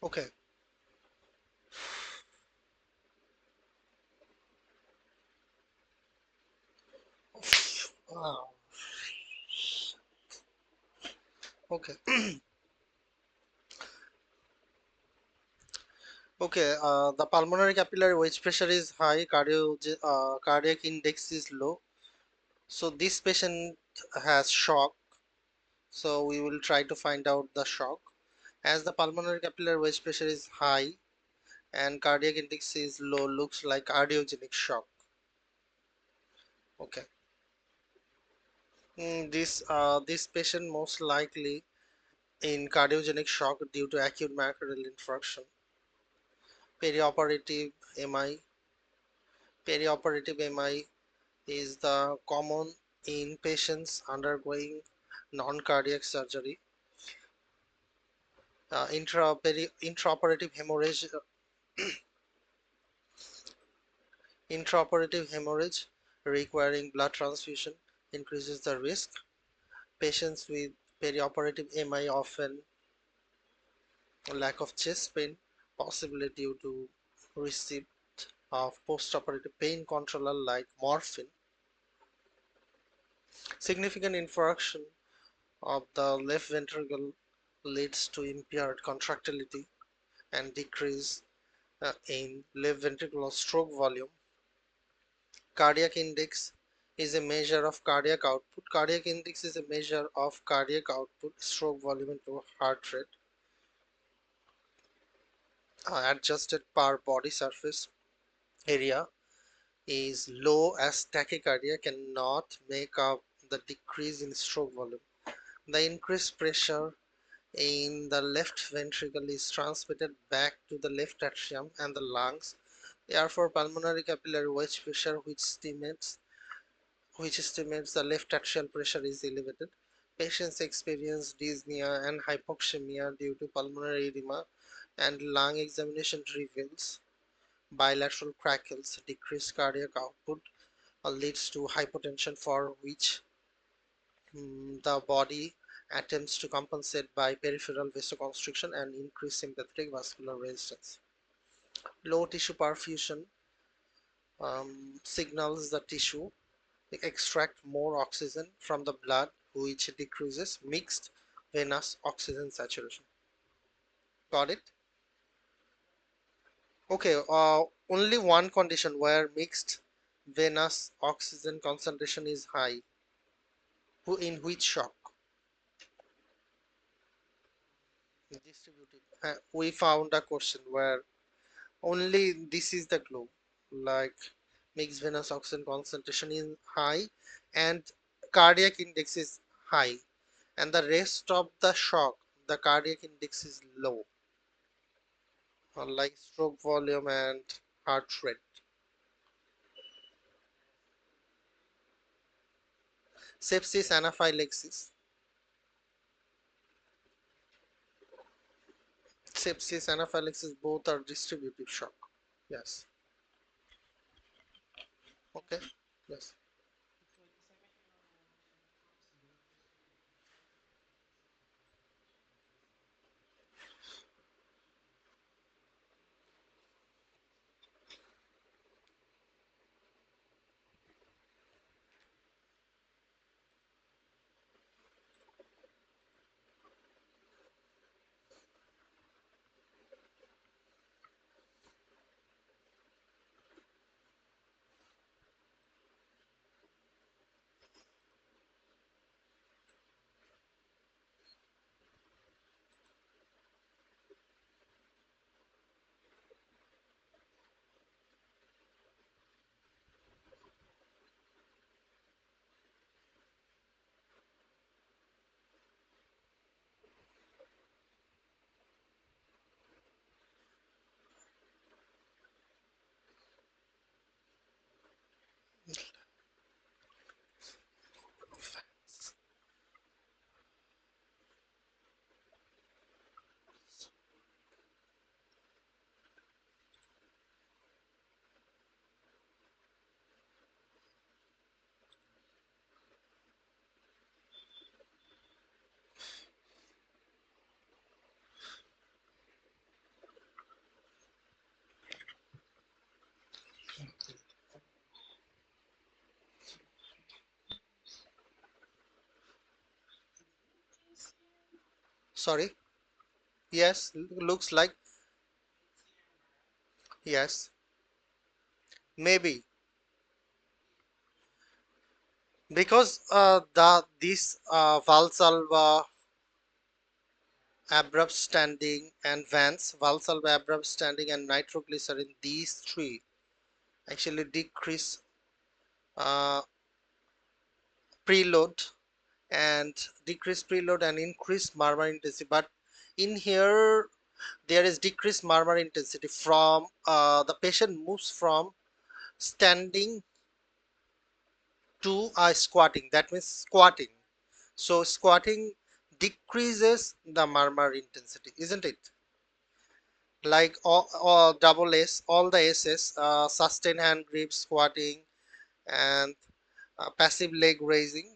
Okay. Wow. Okay. Okay. The pulmonary capillary wedge pressure is high. Cardiac index is low. So this patient has shock. So we will try to find out the shock. As the pulmonary capillary wedge pressure is high and cardiac index is low, looks like cardiogenic shock. Okay. This patient most likely in cardiogenic shock due to acute myocardial infarction. Perioperative MI. Perioperative MI is the common in patients undergoing non-cardiac surgery. Intraoperative hemorrhage. Intraoperative hemorrhage requiring blood transfusion increases the risk. Patients with perioperative MI often lack of chest pain, possibly due to receipt of postoperative pain controller like morphine. Significant infarction of the left ventricle leads to impaired contractility and decrease in left ventricular stroke volume. Cardiac index is a measure of cardiac output. Cardiac index is a measure of cardiac output, stroke volume into heart rate, adjusted per body surface area is low as tachycardia cannot make up the decrease in stroke volume. The increased pressure in the left ventricle is transmitted back to the left atrium and the lungs. Therefore, pulmonary capillary wedge pressure, which estimates the left atrial pressure is elevated. Patients experience dyspnea and hypoxemia due to pulmonary edema, and lung examination reveals bilateral crackles, decreased cardiac output, leads to hypotension for which the body attempts to compensate by peripheral vasoconstriction and increased sympathetic vascular resistance. Low tissue perfusion signals the tissue extract more oxygen from the blood, which decreases mixed venous oxygen saturation. Got it? Okay, only one condition where mixed venous oxygen concentration is high. In which shock? Distributed. We found a question where only this is the clue, like mixed venous oxygen concentration is high and cardiac index is high, and the rest of the shock, the cardiac index is low, like stroke volume and heart rate. Sepsis, anaphylaxis. Sepsis, anaphylaxis, both are distributive shock. Yes. Okay. Yes. Sorry. Yes. Looks like yes. Maybe because the this Valsalva abrupt standing and Vance, Valsalva abrupt standing and nitroglycerin, these three actually decrease uh, preload and increase murmur intensity. But in here, there is decreased murmur intensity from the patient moves from standing to squatting. That means squatting. So squatting decreases the murmur intensity, isn't it? Like all double S, all the S's, sustain hand grip, squatting, and passive leg raising.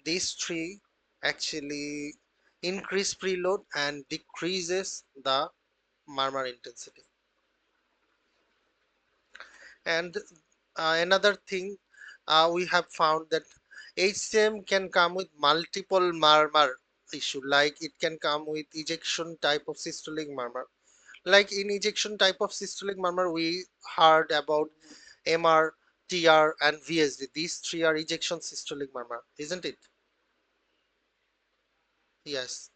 These three actually increase preload and decreases the murmur intensity. And another thing, we have found that HCM can come with multiple murmur issue, like it can come with ejection type of systolic murmur. Like in ejection type of systolic murmur, we heard about MR, TR, and VSD. These three are ejection systolic murmur, isn't it? Yes,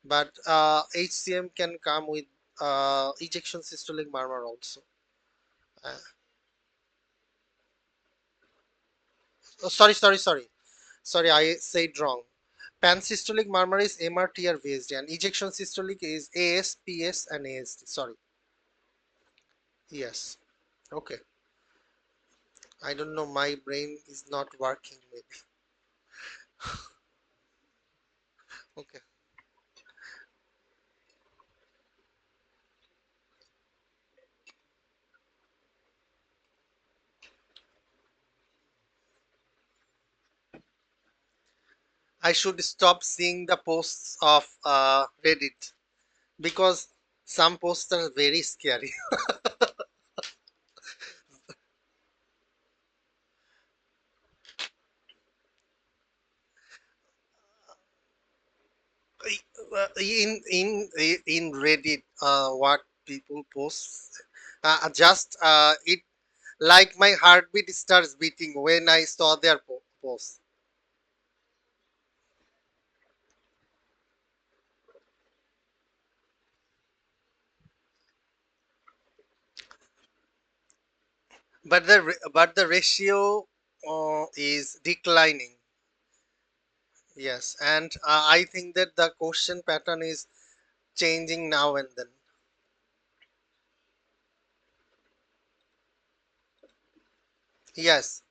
but HCM can come with ejection systolic murmur also. Uh, sorry, I said wrong. Pansystolic murmur is MRT or VSD, and ejection systolic is AS, PS, and ASD. Sorry. Yes. Okay. I don't know. My brain is not working. Maybe. Okay. I should stop seeing the posts of Reddit because some posts are very scary. In Reddit, what people post, just it like my heartbeat starts beating when I saw their post. But the ratio is declining. Yes, and I think that the question pattern is changing now and then. Yes.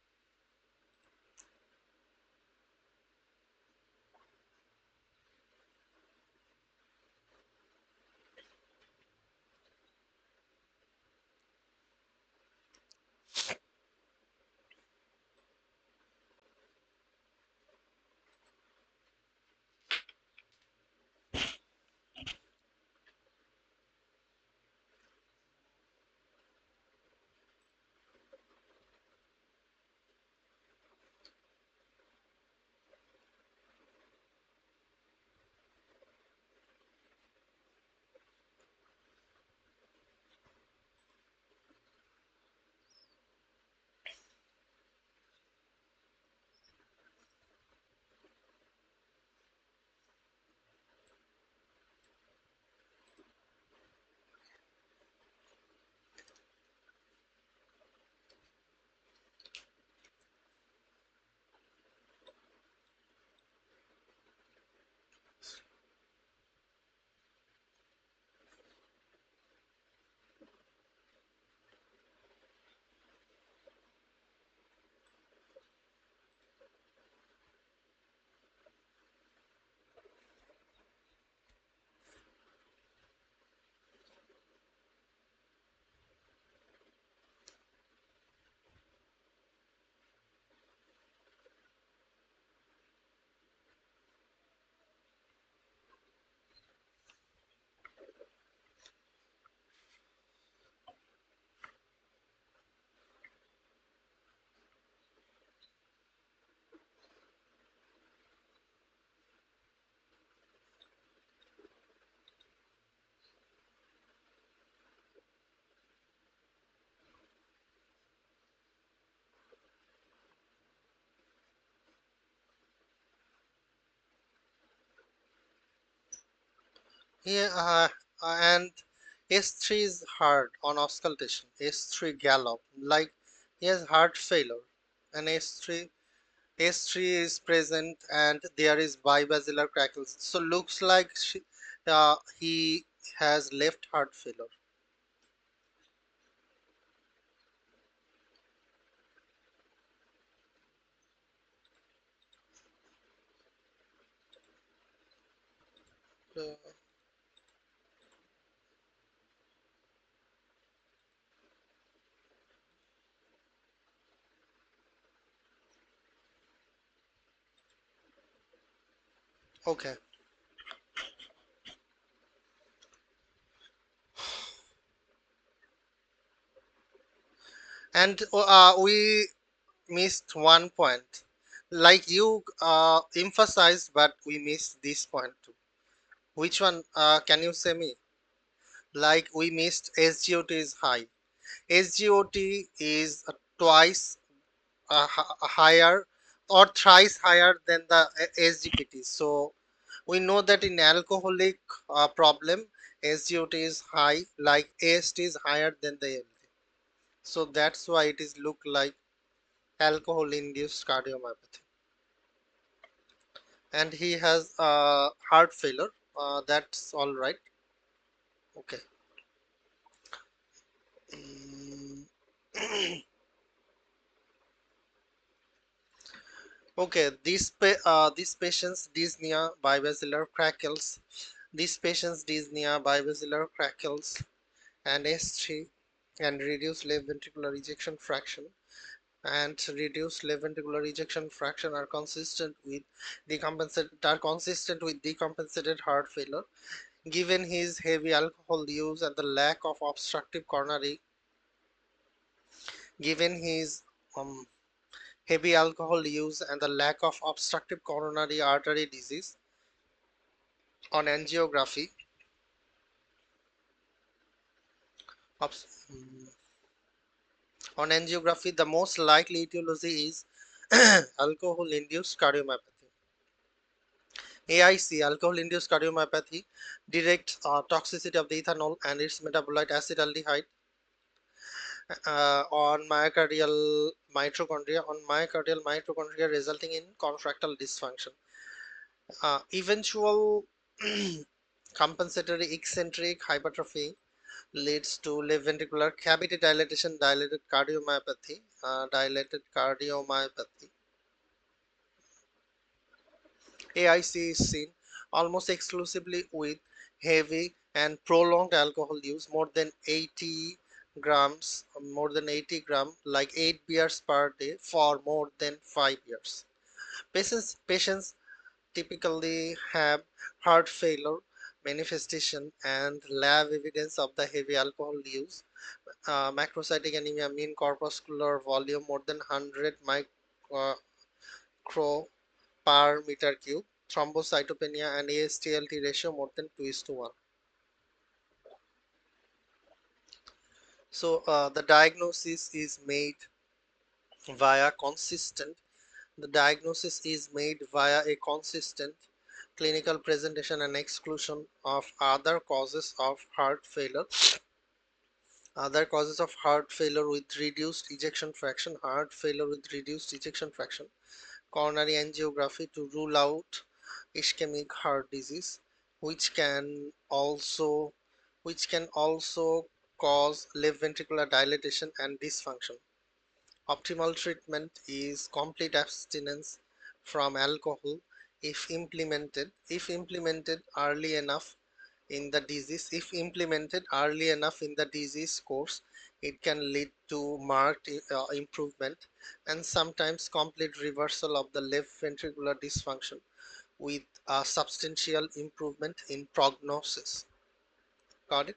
Yeah, and S3 is hard on auscultation. S3 gallop, like he has heart failure, and S3 is present, and there is bibasilar crackles. So looks like he has left heart failure. Uh, okay, and we missed one point, like you emphasized, but we missed this point too. Which one? Can you say me? Like we missed SGOT is high. SGOT is twice higher or thrice higher than the SGPT. So we know that in alcoholic problem, SGOT is high, like AST is higher than the LD. So that's why it is look like alcohol induced cardiomyopathy. And he has heart failure. That's all right. Okay. Mm. Okay, this patient's dyspnea, bivascular crackles. This patient's dyspnea, bivascular crackles, and S3, and reduced left ventricular ejection fraction, are consistent with decompensated heart failure. Given his heavy alcohol use and the lack of obstructive coronary, given his um, heavy alcohol use and the lack of obstructive coronary artery disease, On angiography, the most likely etiology is alcohol-induced cardiomyopathy. AIC, alcohol-induced cardiomyopathy, direct toxicity of the ethanol and its metabolite acetaldehyde on myocardial mitochondria resulting in contractile dysfunction. Eventual compensatory eccentric hypertrophy leads to left ventricular cavity dilatation, dilated cardiomyopathy. AIC is seen almost exclusively with heavy and prolonged alcohol use, more than 80 gram, like 8 beers per day for more than 5 years. Patients typically have heart failure manifestation and lab evidence of the heavy alcohol use. Macrocytic anemia, mean corpuscular volume more than 100 micro per meter cube, thrombocytopenia and AST-ALT ratio more than 2:1. So the diagnosis is made via consistent. The diagnosis is made via a consistent clinical presentation and exclusion of other causes of heart failure with reduced ejection fraction, coronary angiography to rule out ischemic heart disease, which can also cause left ventricular dilatation and dysfunction. Optimal treatment is complete abstinence from alcohol if implemented early enough in the disease course. It can lead to marked improvement and sometimes complete reversal of the left ventricular dysfunction with a substantial improvement in prognosis. Got it?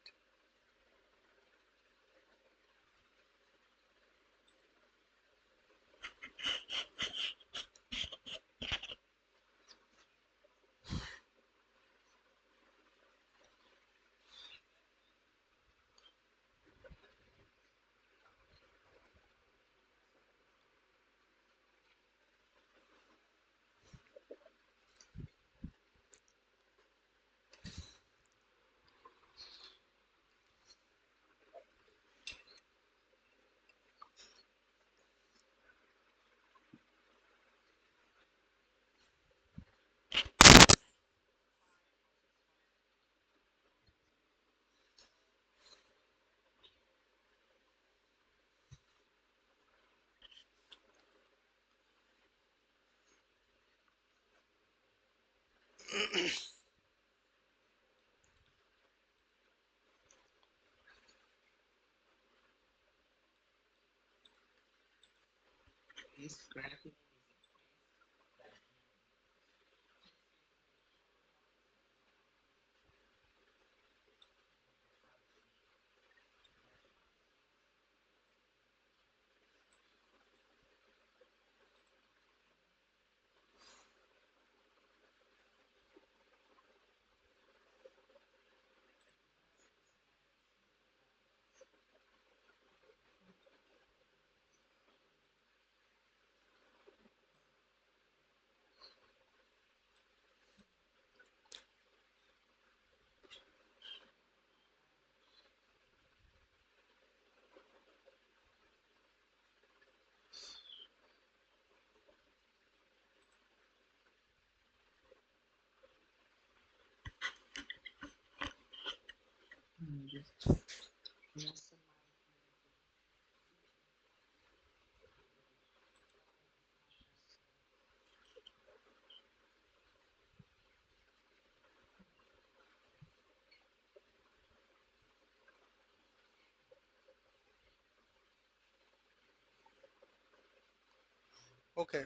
Okay,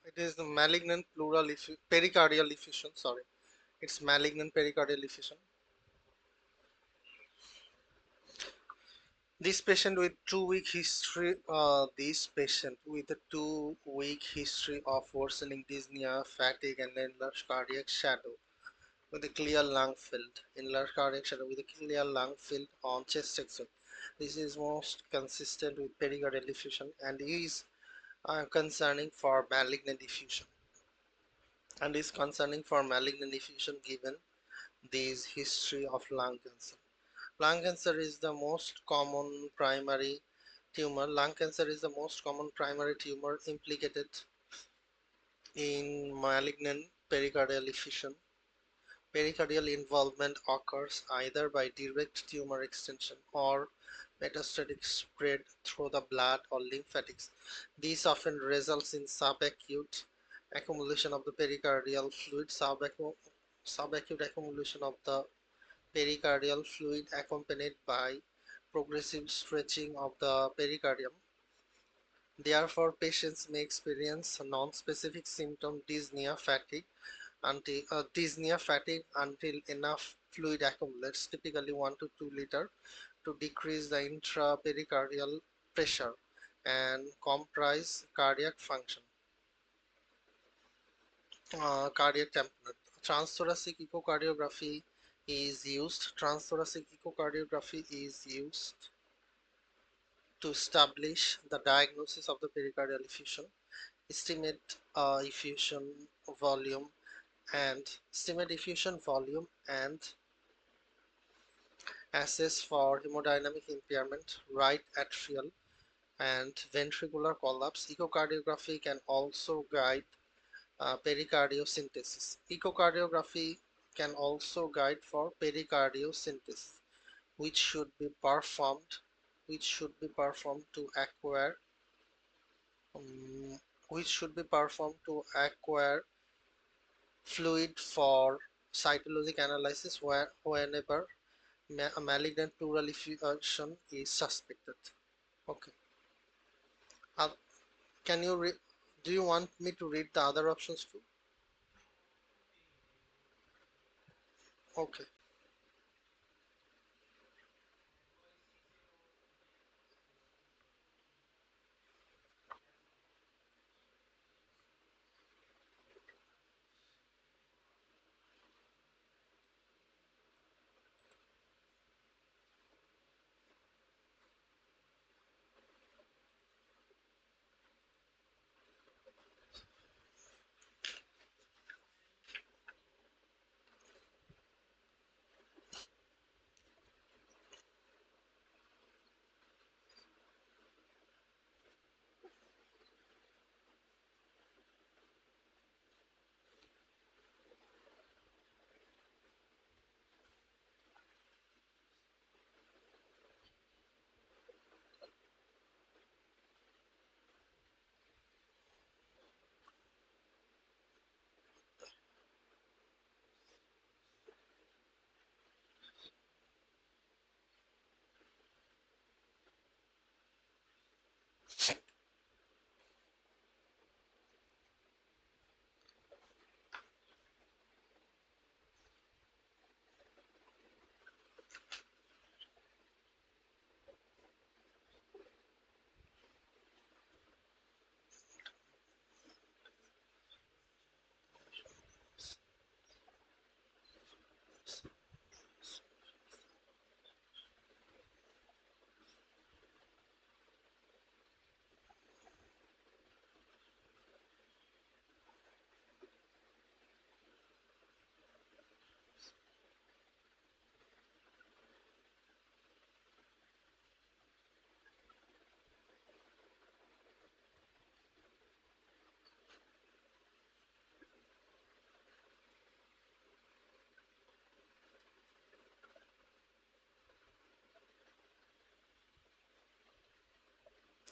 it is the malignant pericardial effusion. Sorry, it's malignant pericardial effusion. This patient with 2 week history. This patient with a 2 week history of worsening dyspnea, fatigue, and enlarged cardiac shadow with a clear lung field, inlet cardiac shadow with a clear lung field on chest x-ray. This is most consistent with pericardial effusion and is concerning for malignant diffusion given this history of lung cancer. Lung cancer is the most common primary tumor. Lung cancer is the most common primary tumor implicated in malignant pericardial effusion. Pericardial involvement occurs either by direct tumor extension or metastatic spread through the blood or lymphatics. This often results in subacute accumulation of the pericardial fluid, subacute accumulation of the pericardial fluid accompanied by progressive stretching of the pericardium. Therefore, patients may experience non-specific symptom dyspnea fatigue until enough fluid accumulates, typically 1 to 2 liter, to decrease the intrapericardial pressure and comprise cardiac function. Cardiac tamponade. Transthoracic echocardiography is used. Transthoracic echocardiography is used to establish the diagnosis of the pericardial effusion, estimate volume effusion volume and assess for hemodynamic impairment, right atrial and ventricular collapse. Echocardiography can also guide pericardiocentesis. Echocardiography can also guide for pericardiocentesis, which should be performed to acquire um, fluid for cytologic analysis whenever a malignant pleural effusion is suspected. Okay. Uh, can you read? Do you want me to read the other options too? Okay.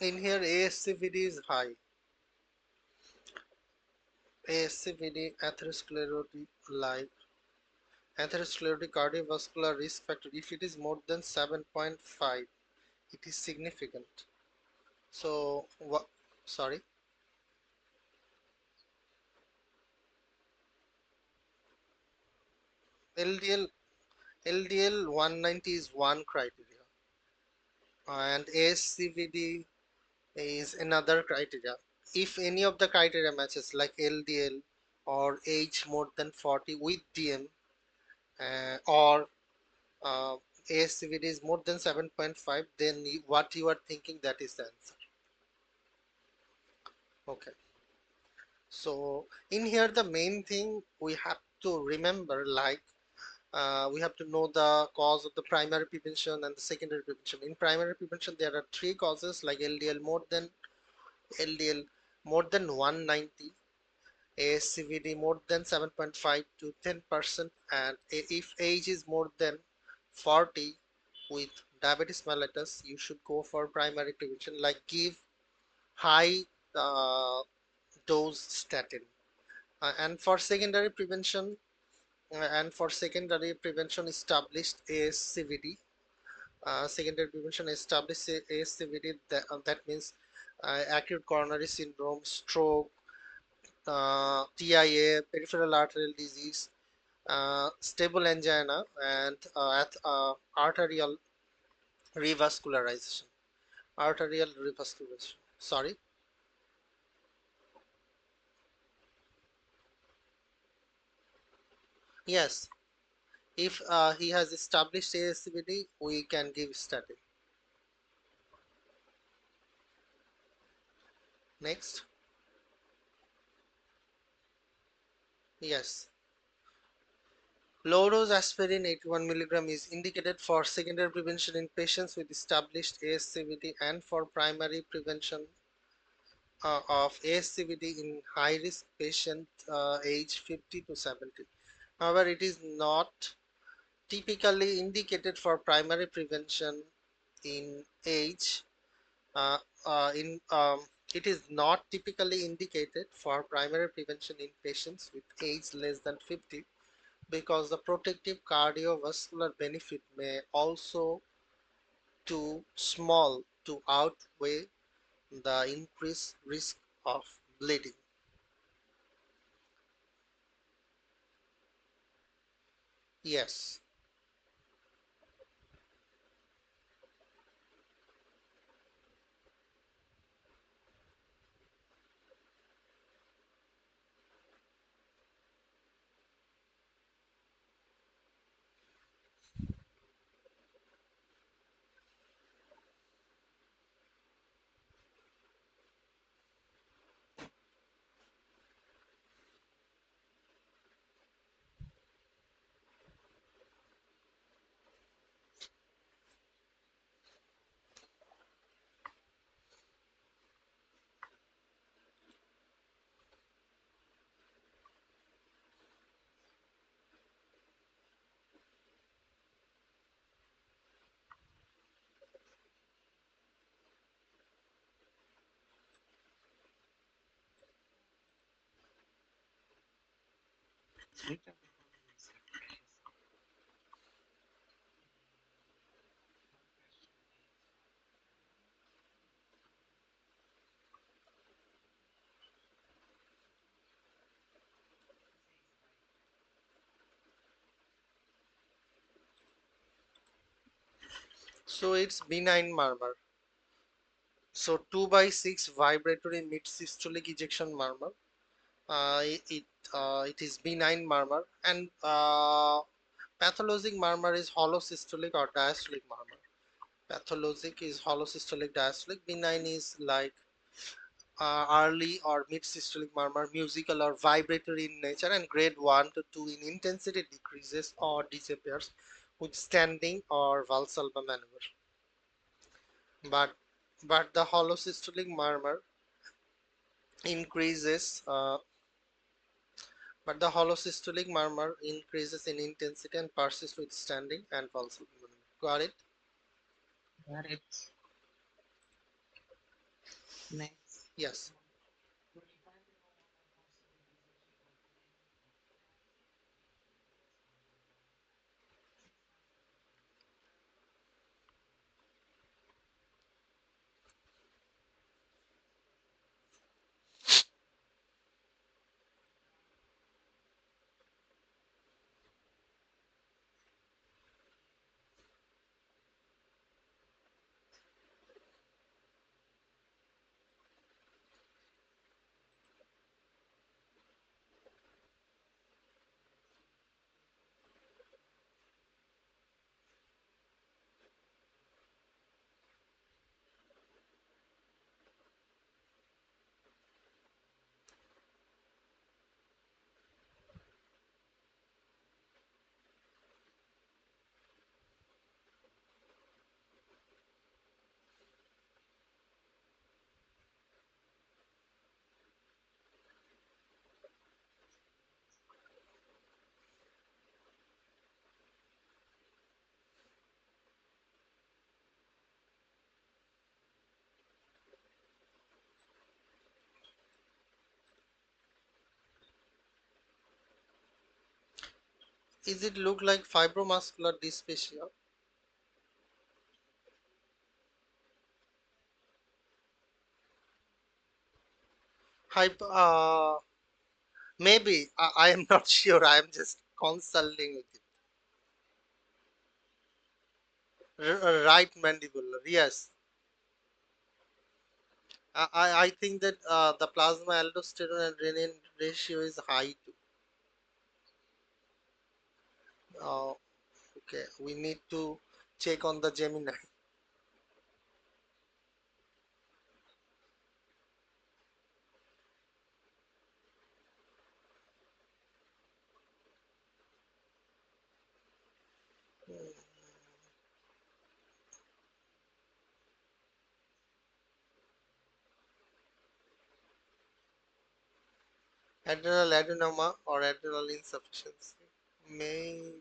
In here, ASCVD is high. ASCVD atherosclerotic cardiovascular risk factor. If it is more than 7.5, it is significant. So what? Sorry. LDL LDL 190 is one criteria, and ASCVD is another criteria. If any of the criteria matches, like LDL or age more than 40 with DM, or uh, ASCVD is more than 7.5, then what you are thinking, that is the answer. Okay, so in here the main thing we have to remember, like we have to know the cause of the primary prevention and the secondary prevention. In primary prevention there are three causes, like LDL more than 190, ASCVD more than 7.5 to 10%, and if age is more than 40 with diabetes mellitus, you should go for primary prevention, like give high uh, dose statin. And for secondary prevention, established ASCVD. Secondary prevention established ASCVD, that means acute coronary syndrome, stroke, TIA, peripheral arterial disease, stable angina, and arterial revascularization. Arterial revascularization. Sorry. Yes. If he has established ASCVD, we can give statin. Next. Yes. Low dose aspirin 81 milligram is indicated for secondary prevention in patients with established ASCVD and for primary prevention of ASCVD in high risk patient age 50 to 70. However, it is not typically indicated for primary prevention in age uh, in it is not typically indicated for primary prevention in patients with age less than 50, because the protective cardiovascular benefit may also too small to outweigh the increased risk of bleeding. Yes. So it's benign murmur. So 2 by 6 vibratory mid systolic ejection murmur. It is benign murmur, and pathologic murmur is hollow systolic or diastolic murmur. Pathologic is hollow systolic diastolic. Benign is like early or mid systolic murmur, musical or vibratory in nature, and grade 1 to 2 in intensity decreases or disappears with standing or Valsalva maneuver. But the hollow systolic murmur increases in intensity and persists with standing and Valsalva maneuver. Got it? Got it. Next. Yes. Is it look like fibromuscular dysplasia? Hypo, maybe I am not sure. I am just consulting with you. Right mandibular. Yes, I think that the plasma aldosterone and renin ratio is high too. Uh, okay, we need to check on the Gemini. Adrenal adenoma or adrenal insufficiency. May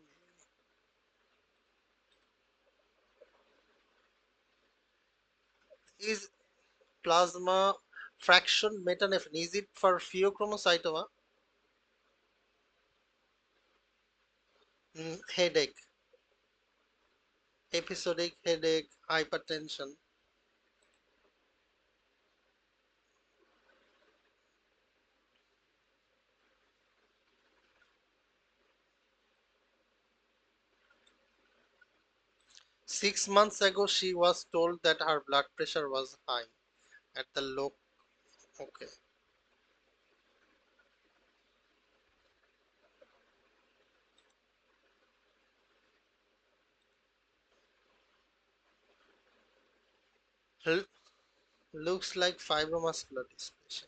is plasma fraction metanephrine. Is it for pheochromocytoma? Headache, episodic headache, hypertension. 6 months ago, she was told that her blood pressure was high at the low. Okay, L- looks like fibromuscular dysplasia.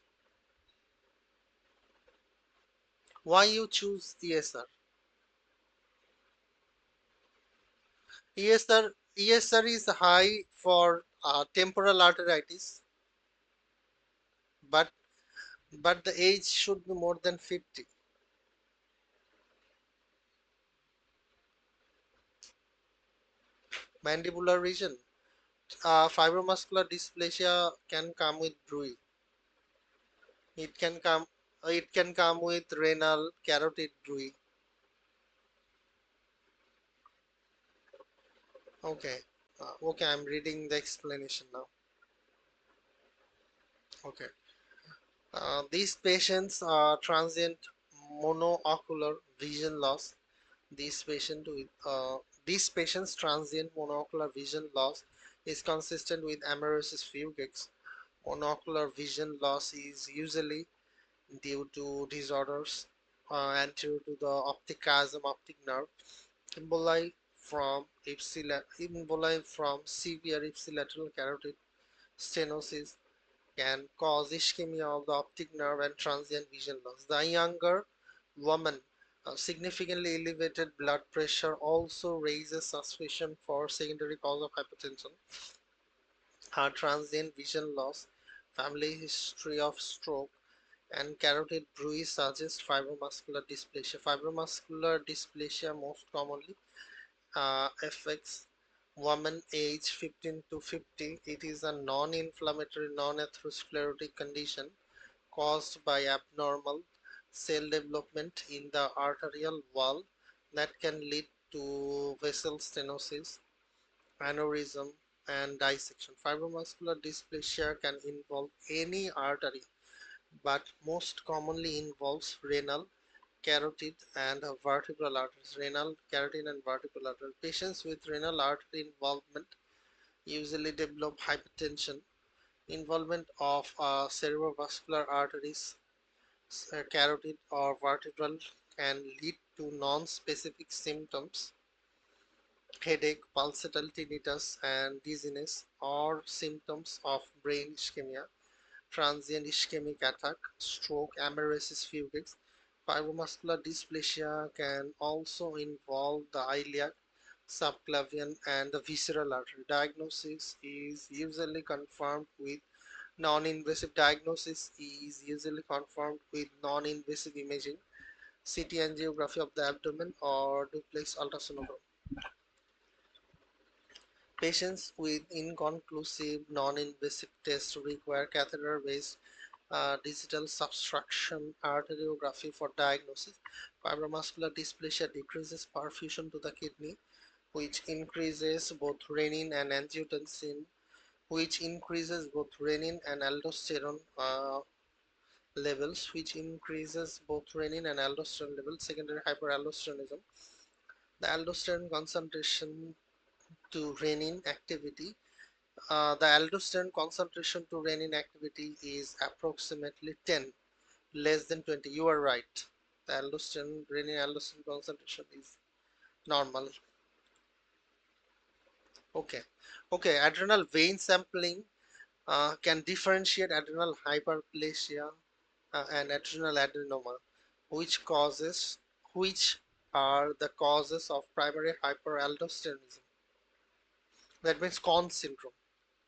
Why you choose ESR? ESR is high for temporal arteritis, but the age should be more than 50. Mandibular region. Fibromuscular dysplasia can come with bruit. It can come. It can come with renal carotid bruit. Okay. Okay, I'm reading the explanation now. Okay. These patients are transient monoocular vision loss. These patient with these patients transient monocular vision loss is consistent with amaurosis fugax. Monocular vision loss is usually due to disorders anterior to the optic chiasm optic nerve, emboli from severe ipsilateral carotid stenosis can cause ischemia of the optic nerve and transient vision loss. The younger woman, significantly elevated blood pressure also raises suspicion for secondary cause of hypertension. Her transient vision loss, family history of stroke, and carotid bruit suggest fibromuscular dysplasia. Fibromuscular dysplasia most commonly affects women age 15 to 50. It is a non-inflammatory, non-atherosclerotic condition caused by abnormal cell development in the arterial wall that can lead to vessel stenosis, aneurysm, and dissection. Fibromuscular dysplasia can involve any artery, but most commonly involves renal, carotid, and vertebral arteries. Renal, carotid, and vertebral arteries. Patients with renal artery involvement usually develop hypertension. Involvement of cerebrovascular arteries, carotid or vertebral, can lead to non-specific symptoms, headache, pulsatile tinnitus, and dizziness, or symptoms of brain ischemia, transient ischemic attack, stroke, amaurosis fugax. Fibromuscular dysplasia can also involve the iliac, subclavian, and the visceral artery. Diagnosis is usually confirmed with non-invasive imaging, CT angiography of the abdomen, or duplex ultrasonography. Patients with inconclusive non-invasive tests require catheter-based digital subtraction arteriography for diagnosis. Fibromuscular dysplasia decreases perfusion to the kidney, which increases both renin and angiotensin, which increases both renin and aldosterone levels, secondary hyperaldosteronism. The aldosterone concentration to renin activity. The aldosterone concentration to renin activity is approximately 10, less than 20. You are right. The aldosterone, renin aldosterone concentration is normal. Okay. Okay. Adrenal vein sampling can differentiate adrenal hyperplasia and adrenal adenoma, which causes which are the causes of primary hyperaldosteronism. That means Conn syndrome.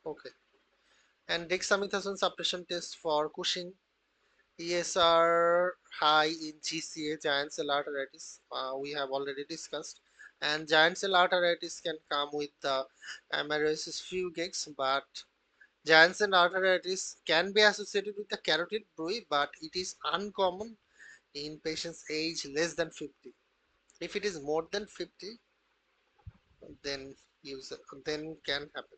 Okay. And dexamethasone suppression test for Cushing, ESR high in GCA, giant cell arteritis, we have already discussed. And giant cell arteritis can come with the amaurosis fugax, but giant cell arteritis can be associated with the carotid bruit, but it is uncommon in patients age less than 50. If it is more than 50, then use then can happen.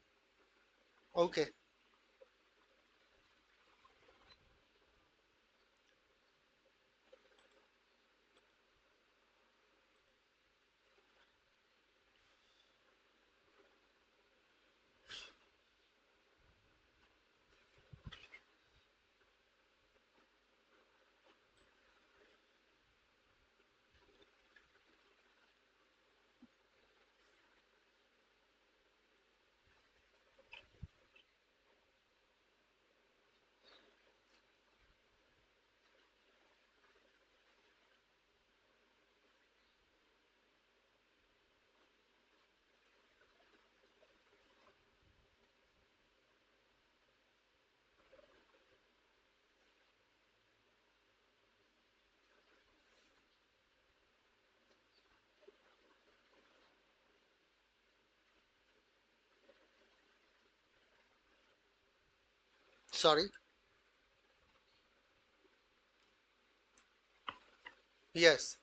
Okay. Sorry. Yes.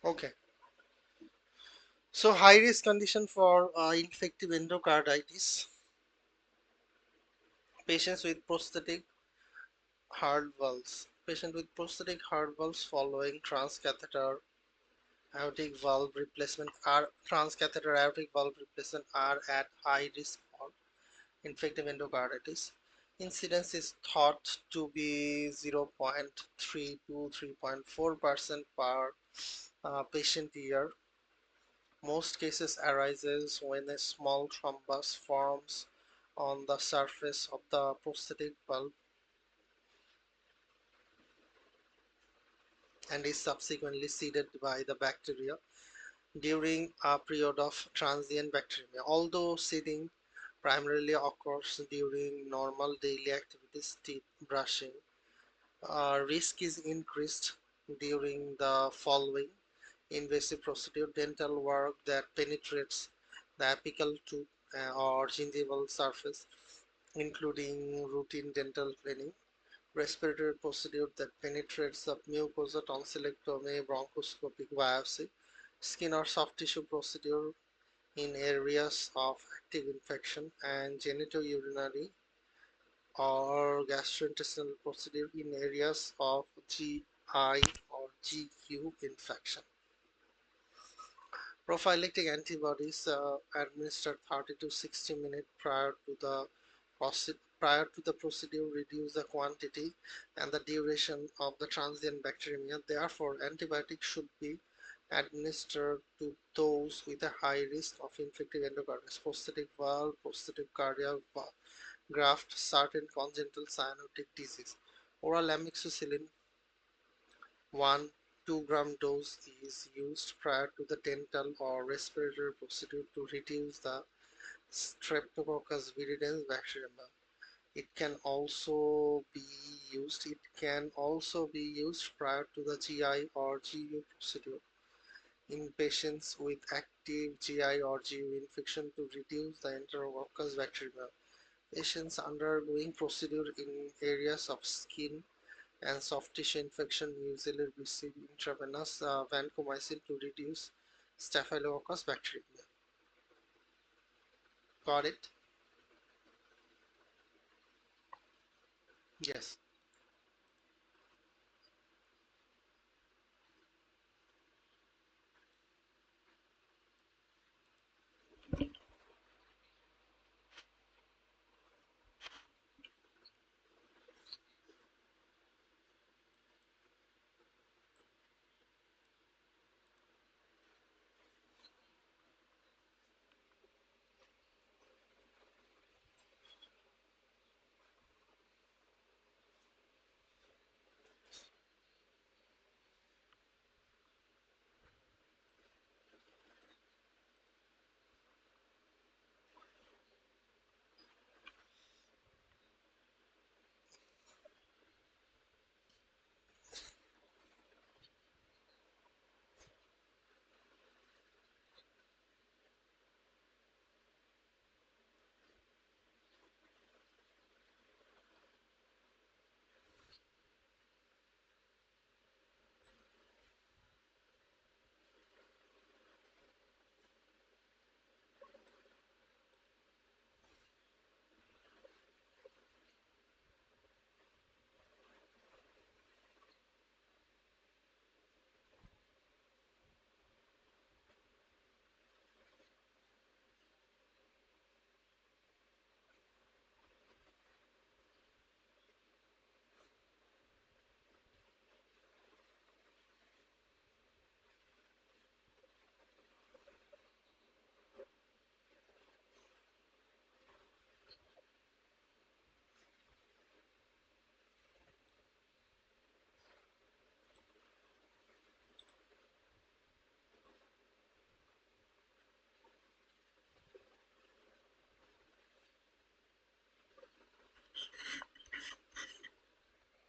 Okay. So high risk condition for infective endocarditis, patients with prosthetic heart valves. Patient with prosthetic heart valves following transcatheter aortic valve replacement are at high risk for infective endocarditis. Incidence is thought to be 0.3 to 3.4% per patient year. Most cases arises when a small thrombus forms on the surface of the prosthetic valve and is subsequently seeded by the bacteria during a period of transient bacteremia. Although seeding primarily occurs during normal daily activities, teeth brushing, risk is increased during the following invasive procedure: dental work that penetrates the apical tooth or gingival surface, including routine dental cleaning; respiratory procedure that penetrates the mucosa, tonsillectomy, bronchoscopic biopsy; skin or soft tissue procedure in areas of active infection; and genitourinary or gastrointestinal procedure in areas of GI or GQ infection. Prophylactic antibodies administered 30 to 60 minutes prior to the procedure reduce the quantity and the duration of the transient bacteremia. Therefore, antibiotics should be administered to those with a high risk of infective endocarditis, prosthetic valve, prosthetic cardiac graft, certain congenital cyanotic disease. Oral amoxicillin 1 2-gram dose is used prior to the dental or respiratory procedure to reduce the Streptococcus viridans bacterium. It can also be used prior to the GI or GU procedure in patients with active GI or GU infection to reduce the Enterococcus bacteria. Patients undergoing procedure in areas of skin and soft tissue infection usually receive intravenous vancomycin to reduce Staphylococcus bacteria. Got it? Yes.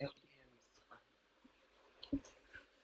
LPM is fine. It's fine, but it's not really that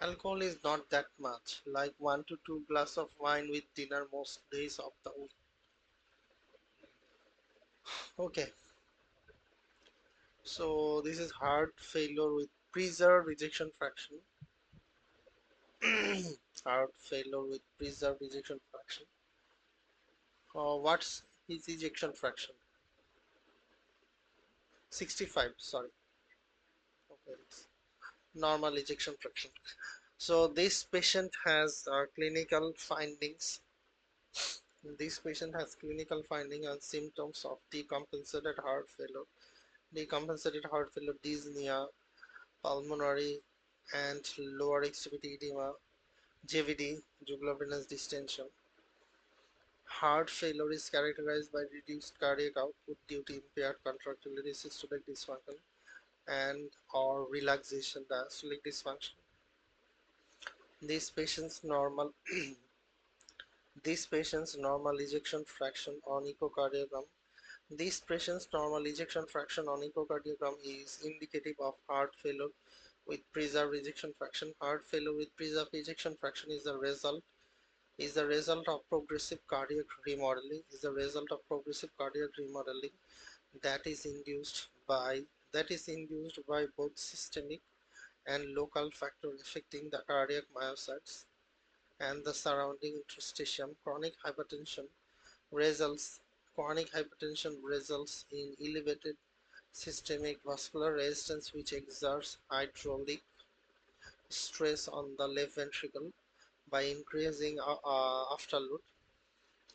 Alcohol is not that much, like 1 to 2 glass of wine with dinner most days of the week. Okay, so this is heart failure with preserved ejection fraction. Heart failure with preserved ejection fraction. What's his ejection fraction? 65, sorry. Okay, it's normal ejection fraction. So this patient has clinical findings. This patient has clinical finding and symptoms of decompensated heart failure, dyspnea, pulmonary and lower extremity edema, JVD, jugular venous distension. Heart failure is characterized by reduced cardiac output due to impaired contractility, systolic dysfunction, and or relaxation diastolic dysfunction. These patients normal these patients normal ejection fraction on echocardiogram. These patients normal ejection fraction on echocardiogram is indicative of heart failure with preserved ejection fraction. Heart failure with preserved ejection fraction is the result of progressive cardiac remodeling that is induced by both systemic and local factors affecting the cardiac myocytes and the surrounding interstitium. Results Chronic hypertension results in elevated systemic vascular resistance, which exerts hydraulic stress on the left ventricle by increasing afterload.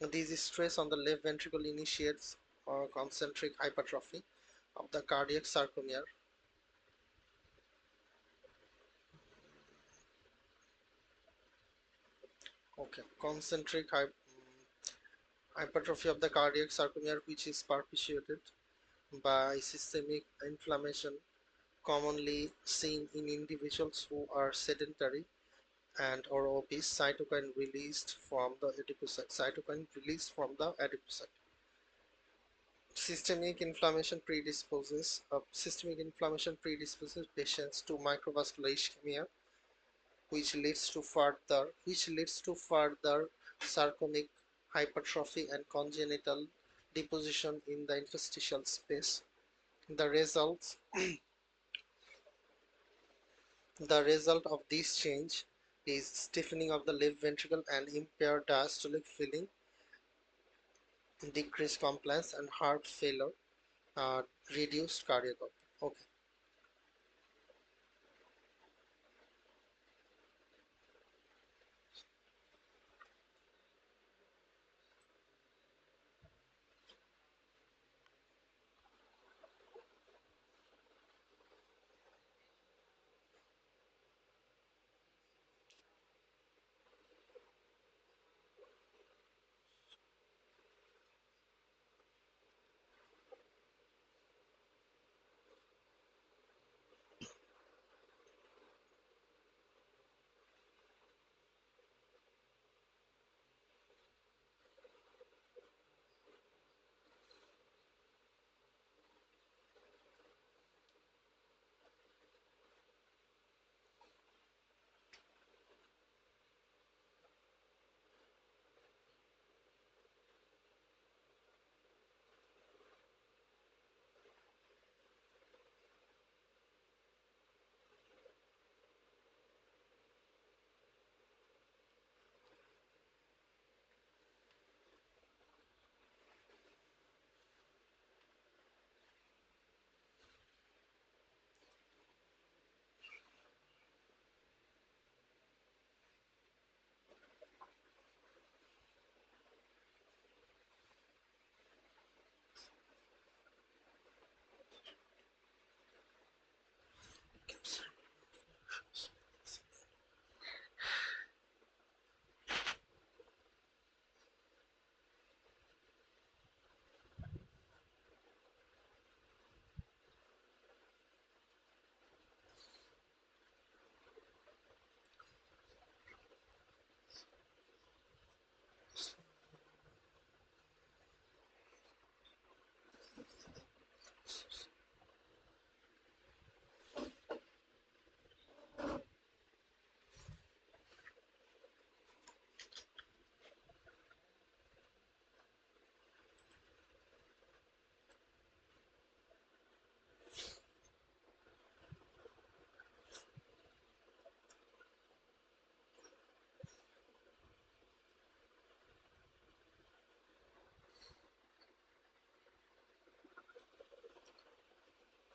This stress on the left ventricle initiates concentric hypertrophy of the cardiac sarcomere. Okay, hypertrophy of the cardiac sarcomere, which is perpetuated by systemic inflammation, commonly seen in individuals who are sedentary and or obese. Cytokine released from the adipocyte. Systemic inflammation predisposes patients to microvascular ischemia, which leads to further sarcomic hypertrophy and congenital deposition in the interstitial space. The results the result of this change is stiffening of the left ventricle and impaired diastolic filling, decreased compliance, and heart failure, reduced cardiac output. Okay.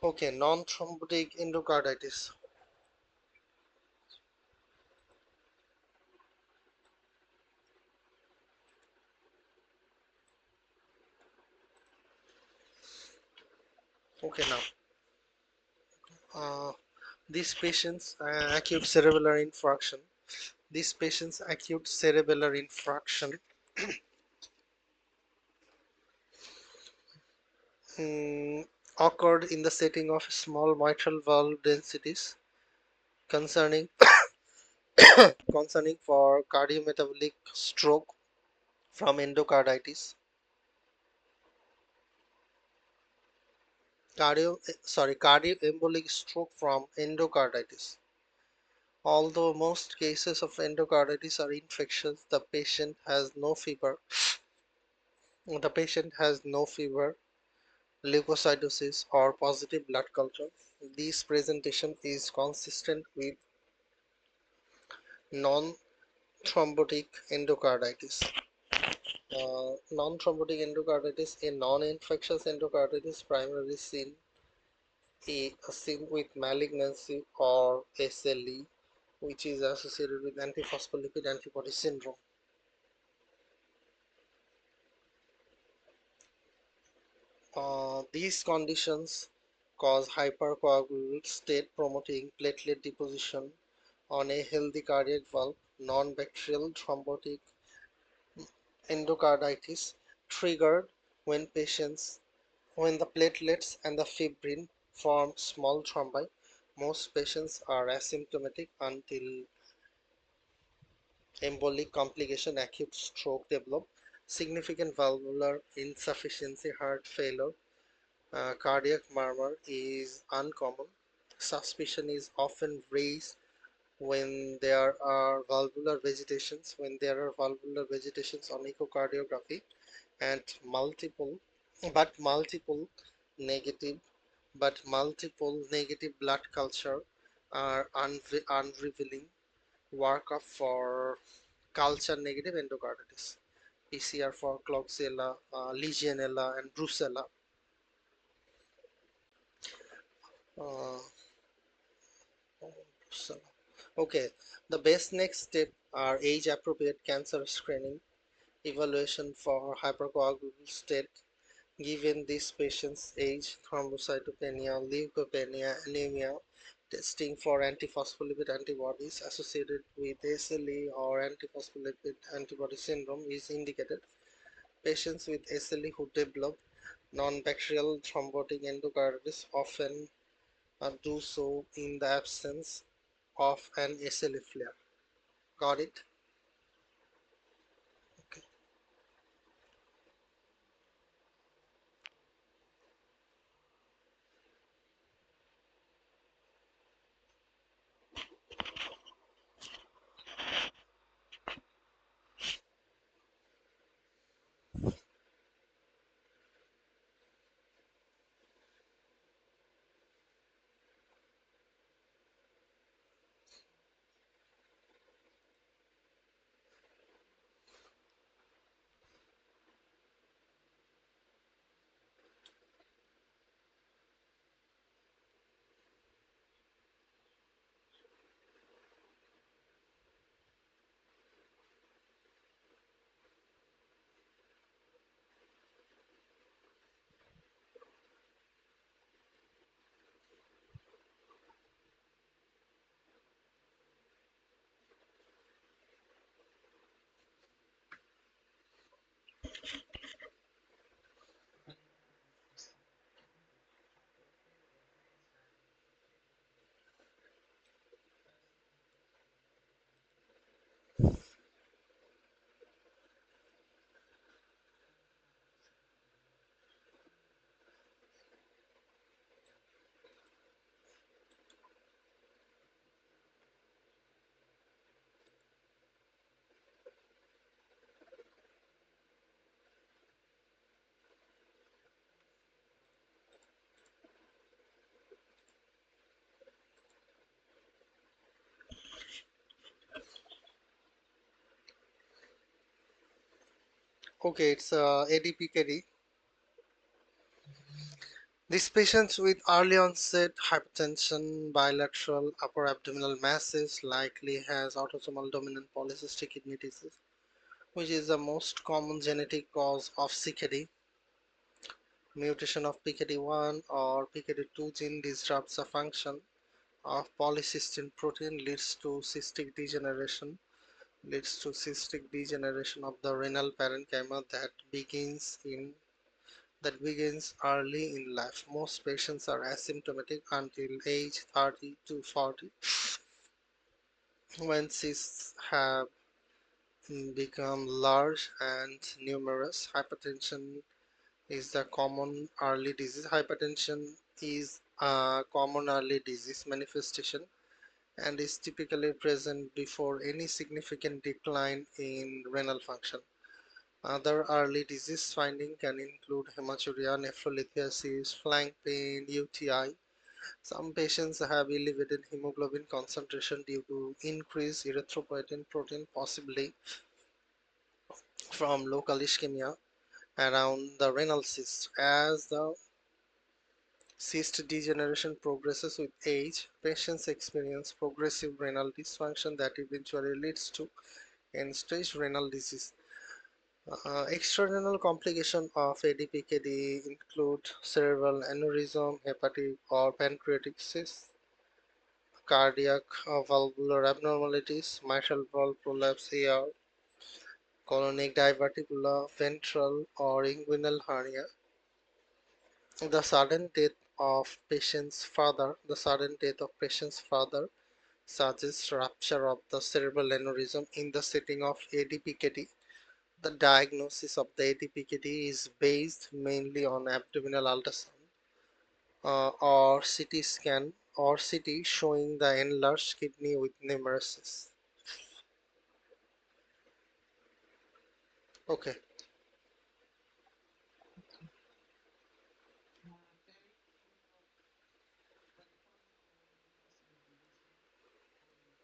Okay, non-thrombotic endocarditis. Okay, now, uh, These patients acute cerebellar infarction. These patients acute cerebellar infarction mm, occurred in the setting of small mitral valve densities concerning concerning for cardiometabolic stroke from endocarditis. Cardioembolic stroke from endocarditis. Although most cases of endocarditis are infectious, the patient has no fever, leukocytosis, or positive blood culture. This presentation is consistent with non-thrombotic endocarditis. Non-thrombotic endocarditis, a non-infectious endocarditis primarily seen with malignancy or SLE, which is associated with antiphospholipid antibody syndrome. These conditions cause hypercoagulable state promoting platelet deposition on a healthy cardiac valve. Non-bacterial thrombotic endocarditis triggered when patients when the platelets and the fibrin form small thrombi. Most patients are asymptomatic until embolic complication, acute stroke develop. Significant valvular insufficiency, heart failure, cardiac murmur is uncommon. Suspicion is often raised when there are valvular vegetations on echocardiography and multiple but multiple negative multiple negative blood culture are unrevealing workup for culture negative endocarditis. PCR for Klebsiella, Legionella, and Brucella. Uh, okay, the best next step are age appropriate cancer screening, evaluation for hypercoagulable state given this patient's age, thrombocytopenia, leukopenia, anemia, testing for antiphospholipid antibodies associated with SLE or antiphospholipid antibody syndrome is indicated. Patients with SLE who develop non-bacterial thrombotic endocarditis often do so in the absence of an SLE flare. Got it? Okay. Okay, it's ADPKD. These patients with early onset hypertension, bilateral upper abdominal masses likely has autosomal dominant polycystic kidney disease, which is the most common genetic cause of CKD. Mutation of PKD1 or PKD2 gene disrupts the function of polycystin protein leads to cystic degeneration of the renal parenchyma that begins early in life. Most patients are asymptomatic until age 30 to 40 when cysts have become large and numerous. Hypertension is a common early disease manifestation and is typically present before any significant decline in renal function. Other early disease findings can include hematuria, nephrolithiasis, flank pain, UTI. Some patients have elevated hemoglobin concentration due to increased erythropoietin protein, possibly from local ischemia around the renal cyst. As the cyst degeneration progresses with age, patients experience progressive renal dysfunction that eventually leads to end-stage renal disease. Extrarenal complications of ADPKD include cerebral aneurysm, hepatic or pancreatic cysts, cardiac valvular abnormalities, mitral valve prolapse (AR), colonic diverticular, ventral or inguinal hernia. The sudden death of patient's father suggests rupture of the cerebral aneurysm in the setting of ADPKD. The diagnosis of the ADPKD is based mainly on abdominal ultrasound or CT scan or CT showing the enlarged kidney with nemesis. Okay, Okay. Very few of when the pulmonary vascular disease only a syndrome, not just a situation.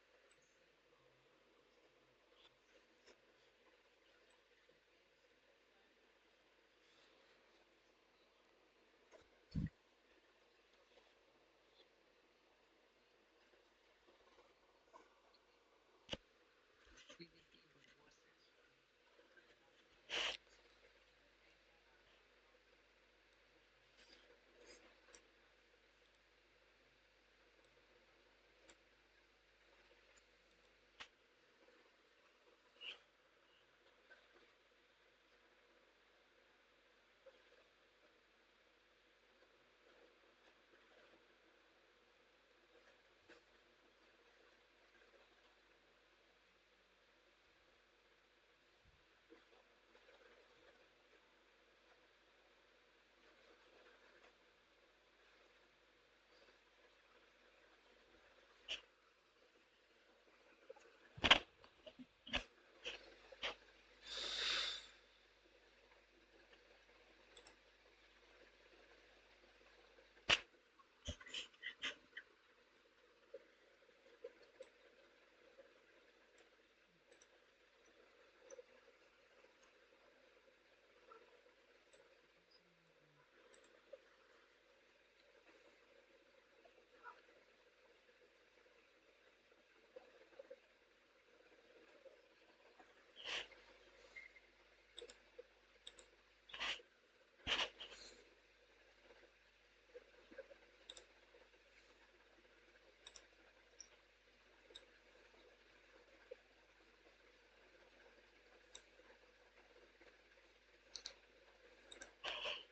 So is simplified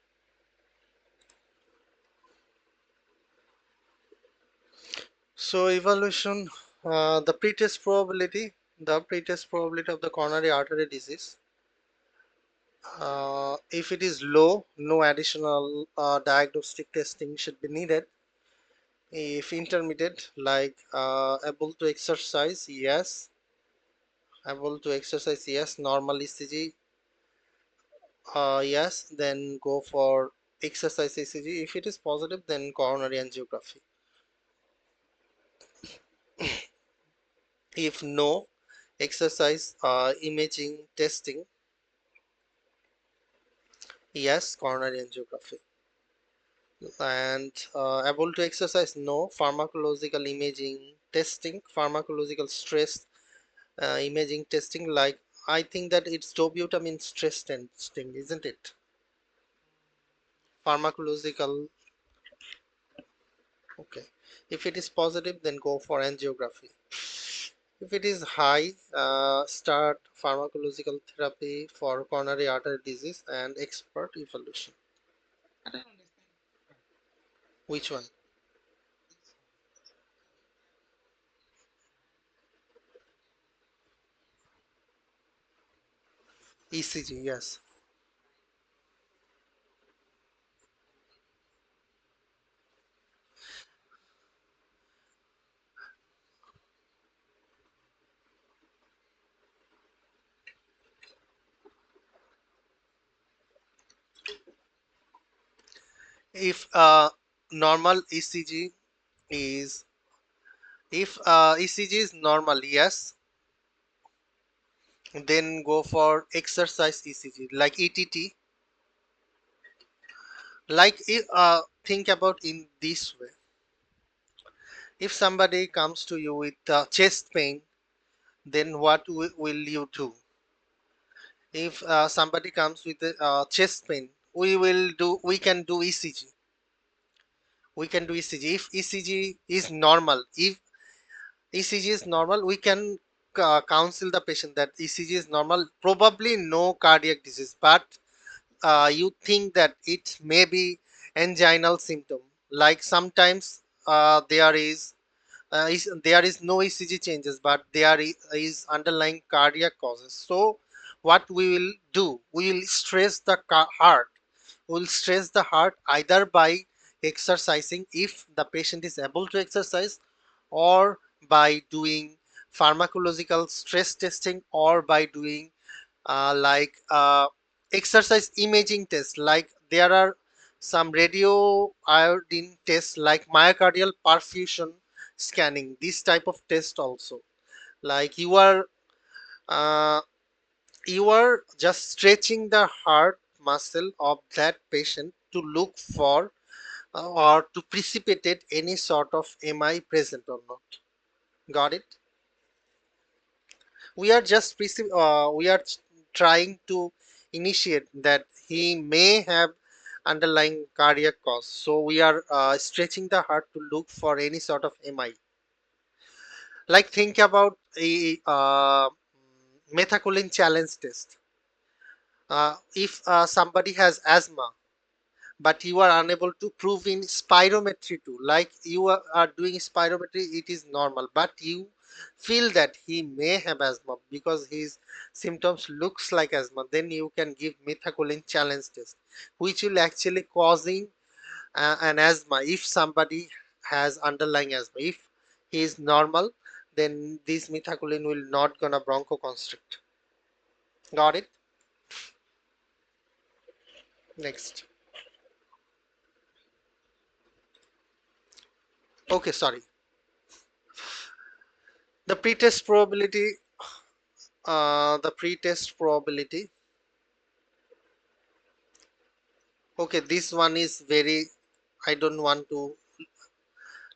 CVT but worsens from AR so evaluation, the pretest probability of the coronary artery disease. If it is low, no additional diagnostic testing should be needed. If intermediate, like able to exercise, yes, normal ECG, yes, then go for exercise ECG. If it is positive, then coronary angiography. If no exercise imaging testing, yes, coronary angiography. And able to exercise, no pharmacological imaging testing, pharmacological stress imaging testing, like I think that it's dobutamine stress testing, isn't it? yes. Pharmacological. Okay. If it is positive, then go for angiography. If it is high, start pharmacological therapy for coronary artery disease and expert evaluation. I don't understand this part. Which one? This one. Anytime exercise, then ECG, yes. like when it is If normal ECG is, if ECG is normal, yes, then go for exercise ECG like ETT. Like think about in this way: if somebody comes to you with chest pain, then what will you do? If somebody comes with chest pain, we can do ECG. We can do ECG. If ECG is normal, if ECG is normal, we can counsel the patient that ECG is normal, probably no cardiac disease, but you think that it may be anginal symptom. Like sometimes there is no ECG changes, but there is underlying cardiac causes. So what we will do, we will stress the heart. We will stress the heart either by exercising if the patient is able to exercise, or by doing pharmacological stress testing, or by doing like exercise imaging tests. Like there are some radio iodine tests like myocardial perfusion scanning, this type of test also. Like uh, you are just stretching the heart muscle of that patient to look for or to precipitate any sort of MI present or not. Got it? We are just we are trying to initiate that he may have underlying cardiac cause, so we are stretching the heart to look for any sort of MI. Like think about a methacholine challenge test. If somebody has asthma, but you are unable to prove in spirometry too, like are doing spirometry, it is normal, but you feel that he may have asthma because his symptoms looks like asthma, then you can give methacholine challenge test, which will actually causing an asthma if somebody has underlying asthma. If he is normal, then this methacholine will not gonna bronchoconstrict. Got it? Next. Okay, sorry. The pretest probability, the pretest probability. Okay, this one is very, I don't want to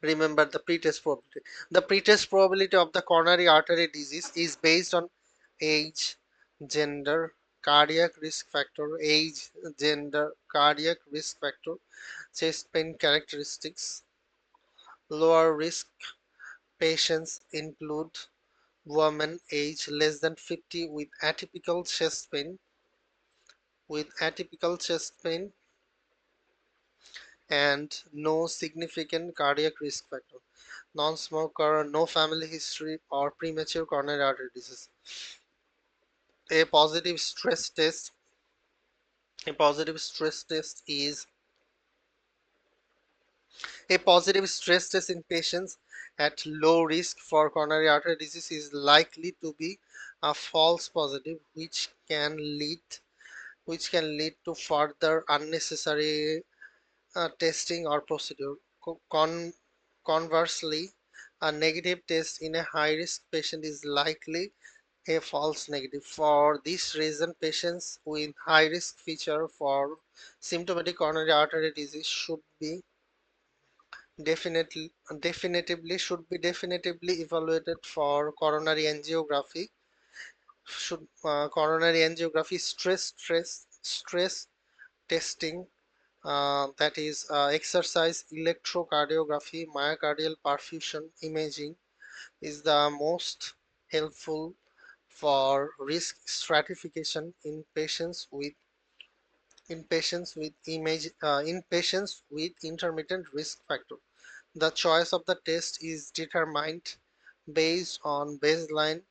remember the pretest probability. The pretest probability of the coronary artery disease is based on age, gender, cardiac risk factor, age, gender, cardiac risk factor, chest pain characteristics. Lower risk patients include women age less than 50 with atypical chest pain and no significant cardiac risk factor, non-smoker, no family history, or premature coronary artery disease. A positive stress test, a positive stress test is a positive stress test in patients at low risk for coronary artery disease is likely to be a false positive, which can lead to further unnecessary testing or procedure. Conversely, a negative test in a high risk patient is likely a false negative. For this reason, patients with high risk feature for symptomatic coronary artery disease definitively evaluated for coronary angiography. Coronary angiography stress testing that is exercise electrocardiography, myocardial perfusion imaging is the most helpful for risk stratification in patients with intermittent risk factor. The choice of the test is determined based on baseline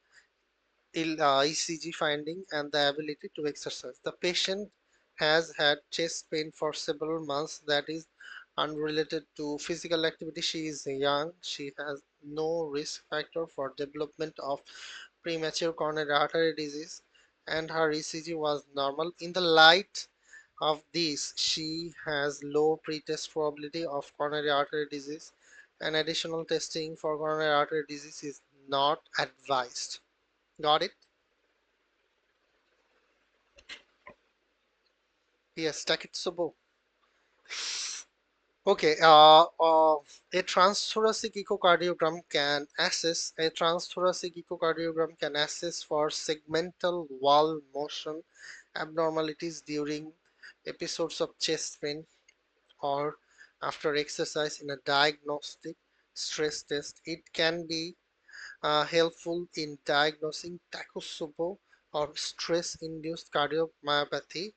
ECG finding and the ability to exercise. The patient has had chest pain for several months that is unrelated to physical activity. She is young. She has no risk factor for development of premature coronary artery disease, and her ECG was normal. In the light of this, she has low pretest probability of coronary artery disease, and additional testing for coronary artery disease is not advised. Got it? Yes, Takitsubo. Okay, a transthoracic echocardiogram can assess for segmental wall motion abnormalities during episodes of chest pain or after exercise in a diagnostic stress test. It can be helpful in diagnosing Takotsubo or stress-induced cardiomyopathy,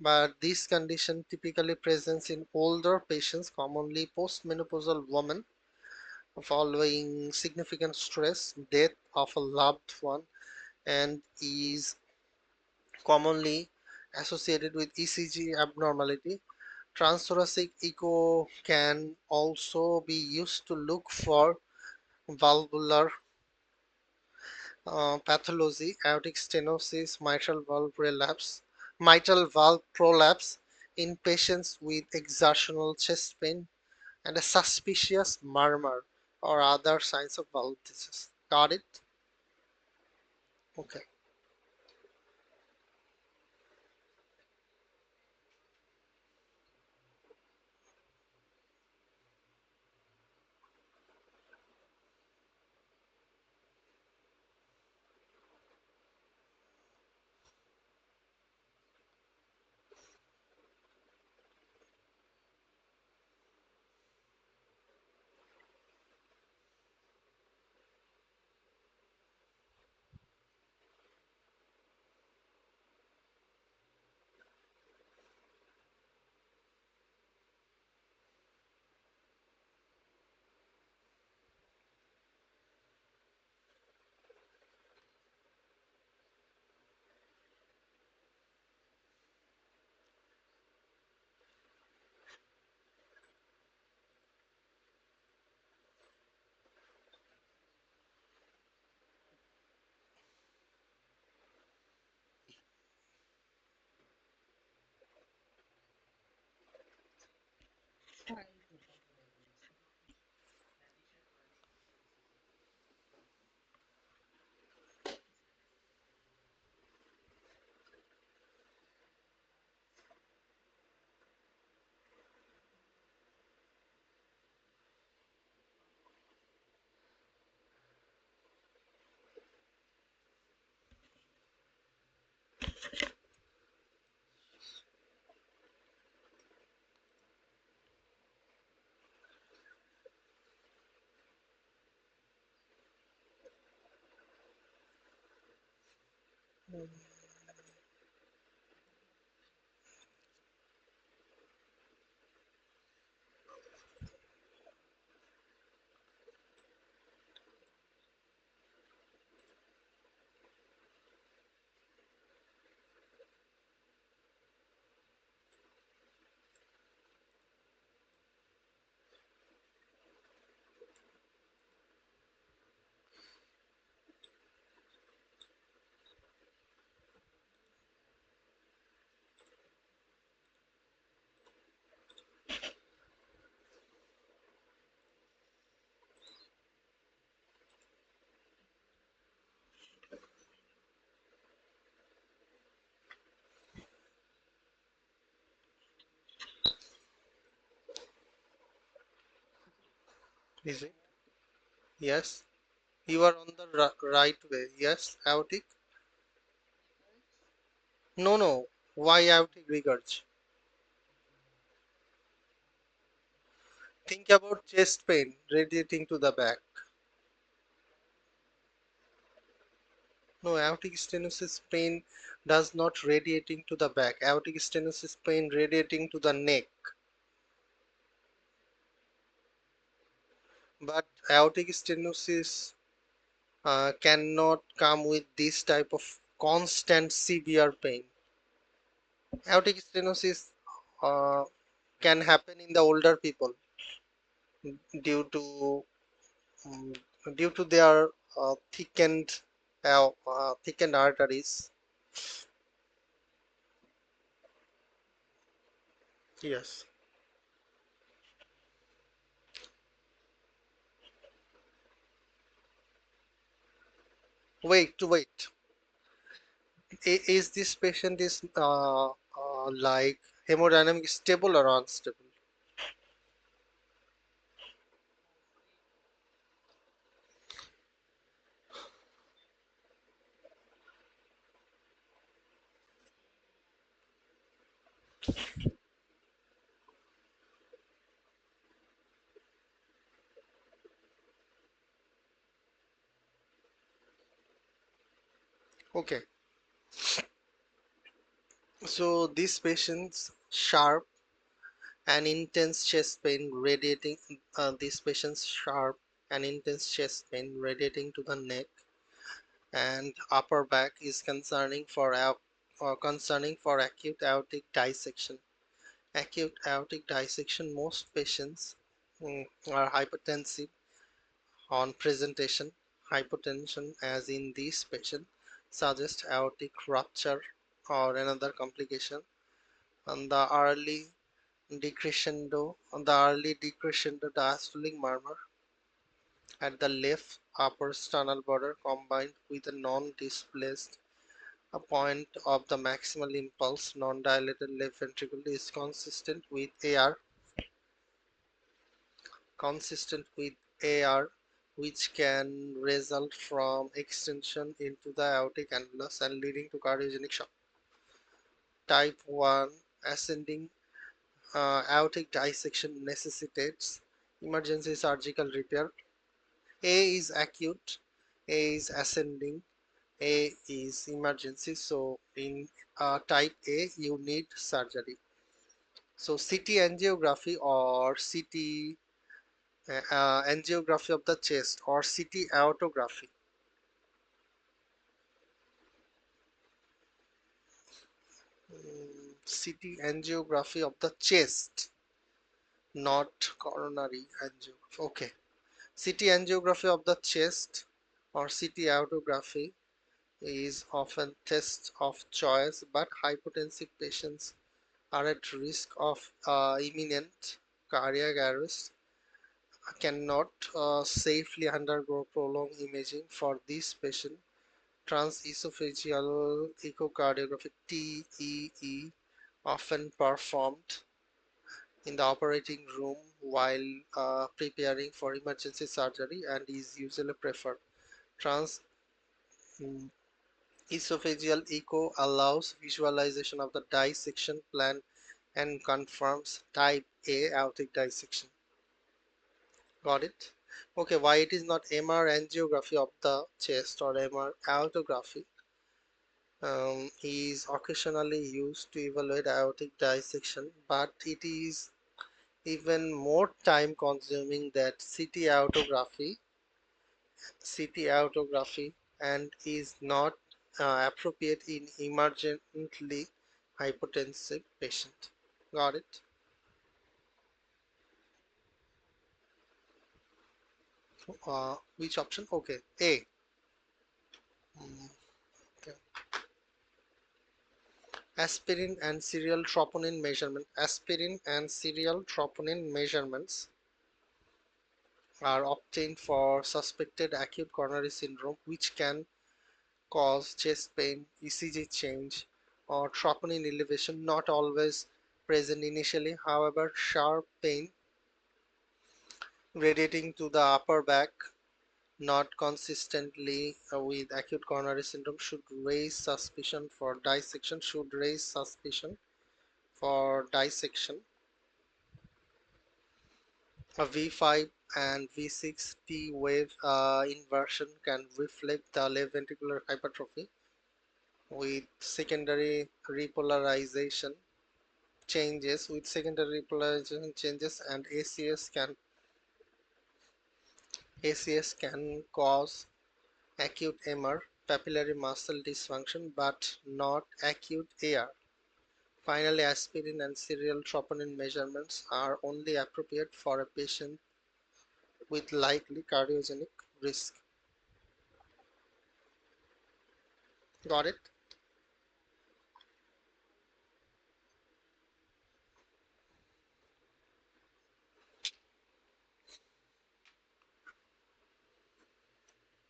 but this condition typically presents in older patients, commonly postmenopausal women, following significant stress, death of a loved one, and is commonly associated with ECG abnormality. Transthoracic echo can also be used to look for valvular pathology, aortic stenosis, mitral valve prolapse in patients with exertional chest pain, and a suspicious murmur or other signs of valve disease. Got it? Okay. Is it? Yes. You are on the right way. Yes, aortic. No, no. Why aortic regurg? Think about chest pain radiating to the back. No, aortic stenosis pain does not radiating to the back. Aortic stenosis pain radiating to the neck. But aortic stenosis cannot come with this type of constant severe pain. Aortic stenosis uh, can happen in the older people due to um, due to their thickened arteries. Yes. Wait. Is this patient is like hemodynamic stable or unstable? Okay. So these patients sharp and intense chest pain radiating these patients sharp and intense chest pain radiating to the neck and upper back is concerning for acute aortic dissection. Acute aortic dissection, most patients are hypertensive on presentation. Hypotension, as in this patient, suggests aortic rupture or another complication. On the early decrescendo diastolic murmur at the left upper sternal border combined with a non-displaced a point of the maximal impulse non-dilated left ventricle is consistent with AR, which can result from extension into the aortic annulus and leading to cardiogenic shock. Type 1 ascending aortic dissection necessitates emergency surgical repair. A is acute, A is ascending, A is emergency. So in type A, you need surgery. So CT angiography or CT angiography of the chest or CT aortography. CT angiography of the chest, not coronary angiography. Okay. CT angiography of the chest or CT aortography is often test of choice, but hypotensive patients are at risk of imminent cardiac arrest, cannot safely undergo prolonged imaging. For this patient, transesophageal echocardiography TEE often performed in the operating room while preparing for emergency surgery and is usually preferred. Transesophageal echo allows visualization of the dissection plan and confirms type A aortic dissection. Got it? Okay, why it is not MR angiography of the chest or MR aortography is occasionally used to evaluate aortic dissection, but it is even more time consuming than CT aortography and is not appropriate in emergently hypotensive patient. Got it? Which option? Okay, A. Mm, okay. Aspirin and serial troponin measurement. Aspirin and serial troponin measurements are obtained for suspected acute coronary syndrome, which can cause chest pain, ECG change, or troponin elevation, not always present initially. However, sharp pain radiating to the upper back, not consistently with acute coronary syndrome, should raise suspicion for dissection. For dissection. A V5 and V6 T wave inversion can reflect the left ventricular hypertrophy with secondary repolarization changes, and ACS can cause acute MR, papillary muscle dysfunction, but not acute AR. Finally, aspirin and serial troponin measurements are only appropriate for a patient with likely cardiogenic risk. Got it? Because I have questions which is also people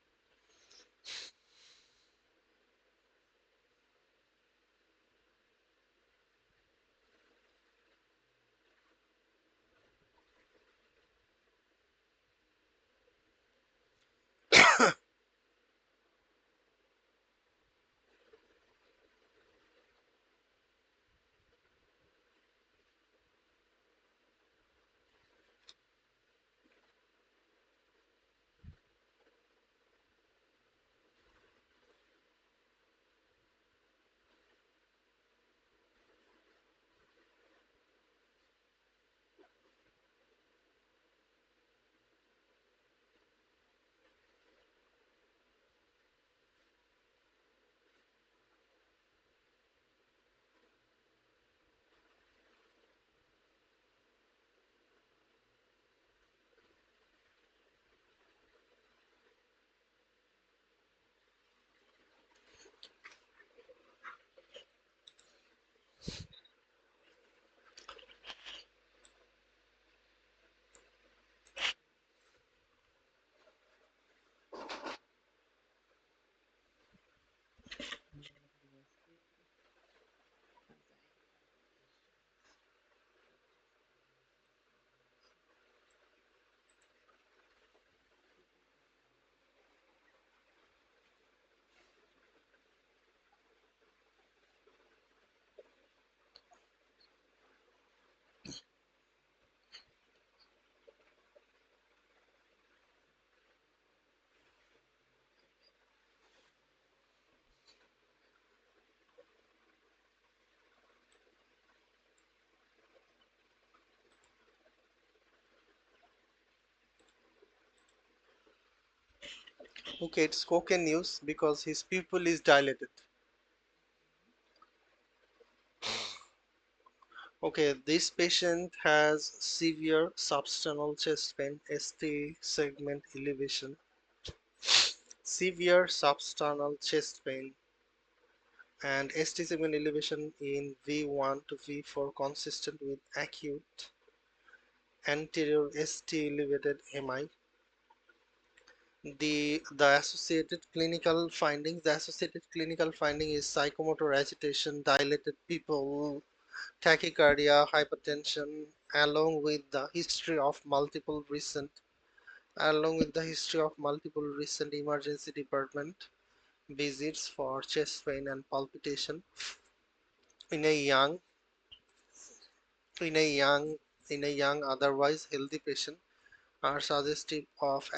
are Okay, it's cocaine news because his pupil is dilated. okay. Okay, this patient has severe substernal chest pain, ST segment elevation, severe substernal chest pain, and ST segment elevation in V1 to V4 consistent with acute anterior ST elevated MI. The associated clinical finding is psychomotor agitation, dilated pupil, tachycardia, hypertension, along with the history of multiple recent emergency department visits for chest pain and palpitation in a young in a young in a young otherwise healthy patient are suggestive of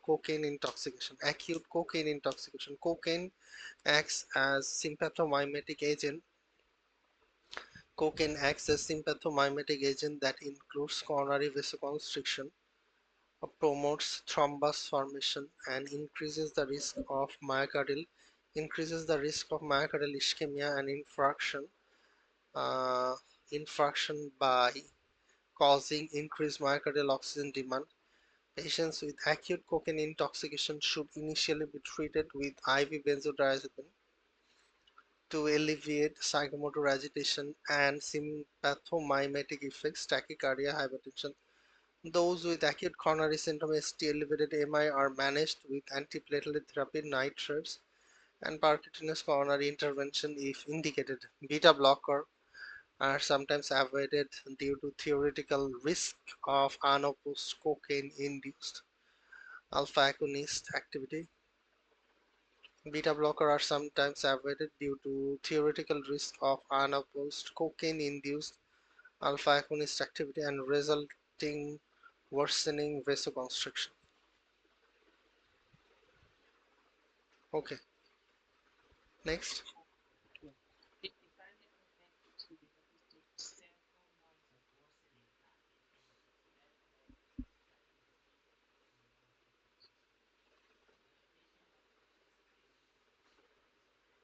cocaine intoxication. Acute cocaine intoxication. Cocaine acts as sympathomimetic agent. Cocaine acts as sympathomimetic agent that includes coronary vasoconstriction, promotes thrombus formation, and increases the risk of myocardial ischemia and uh, infarction by causing increased myocardial oxygen demand. Patients with acute cocaine intoxication should initially be treated with IV benzodiazepine to alleviate psychomotor agitation and sympathomimetic effects, tachycardia, hypertension. Those with acute coronary syndrome (ST) elevated MI are managed with antiplatelet therapy, nitrates, and percutaneous coronary intervention if indicated. Beta blocker are sometimes avoided due to theoretical risk of unopposed cocaine-induced alpha agonist activity. Beta blocker are sometimes avoided due to theoretical risk of unopposed cocaine-induced alpha agonist activity and resulting worsening vasoconstriction. Okay, next. Yeah. If I recommend to the stage several months of worsening cardiac images, left heart rate decrease, and the patient not participating in exercise or withdrawal. Monitor for cardiac arrhythmia, including slow rhythms,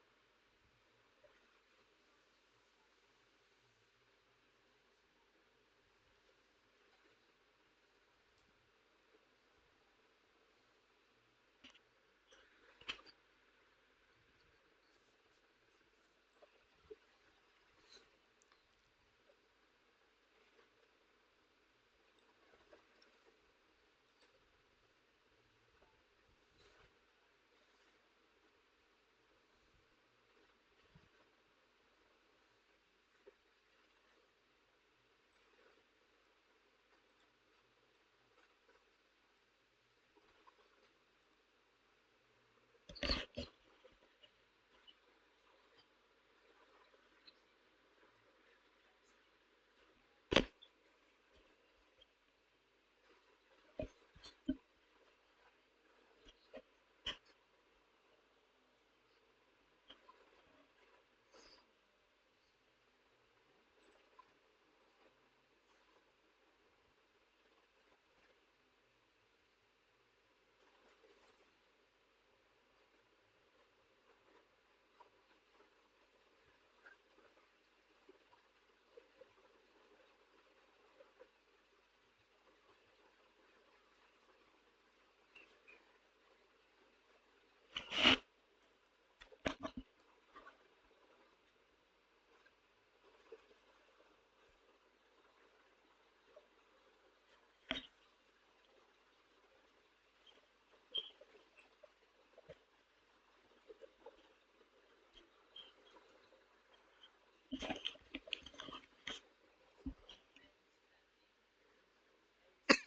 occasional tachycardia, resting heart rate, intermittent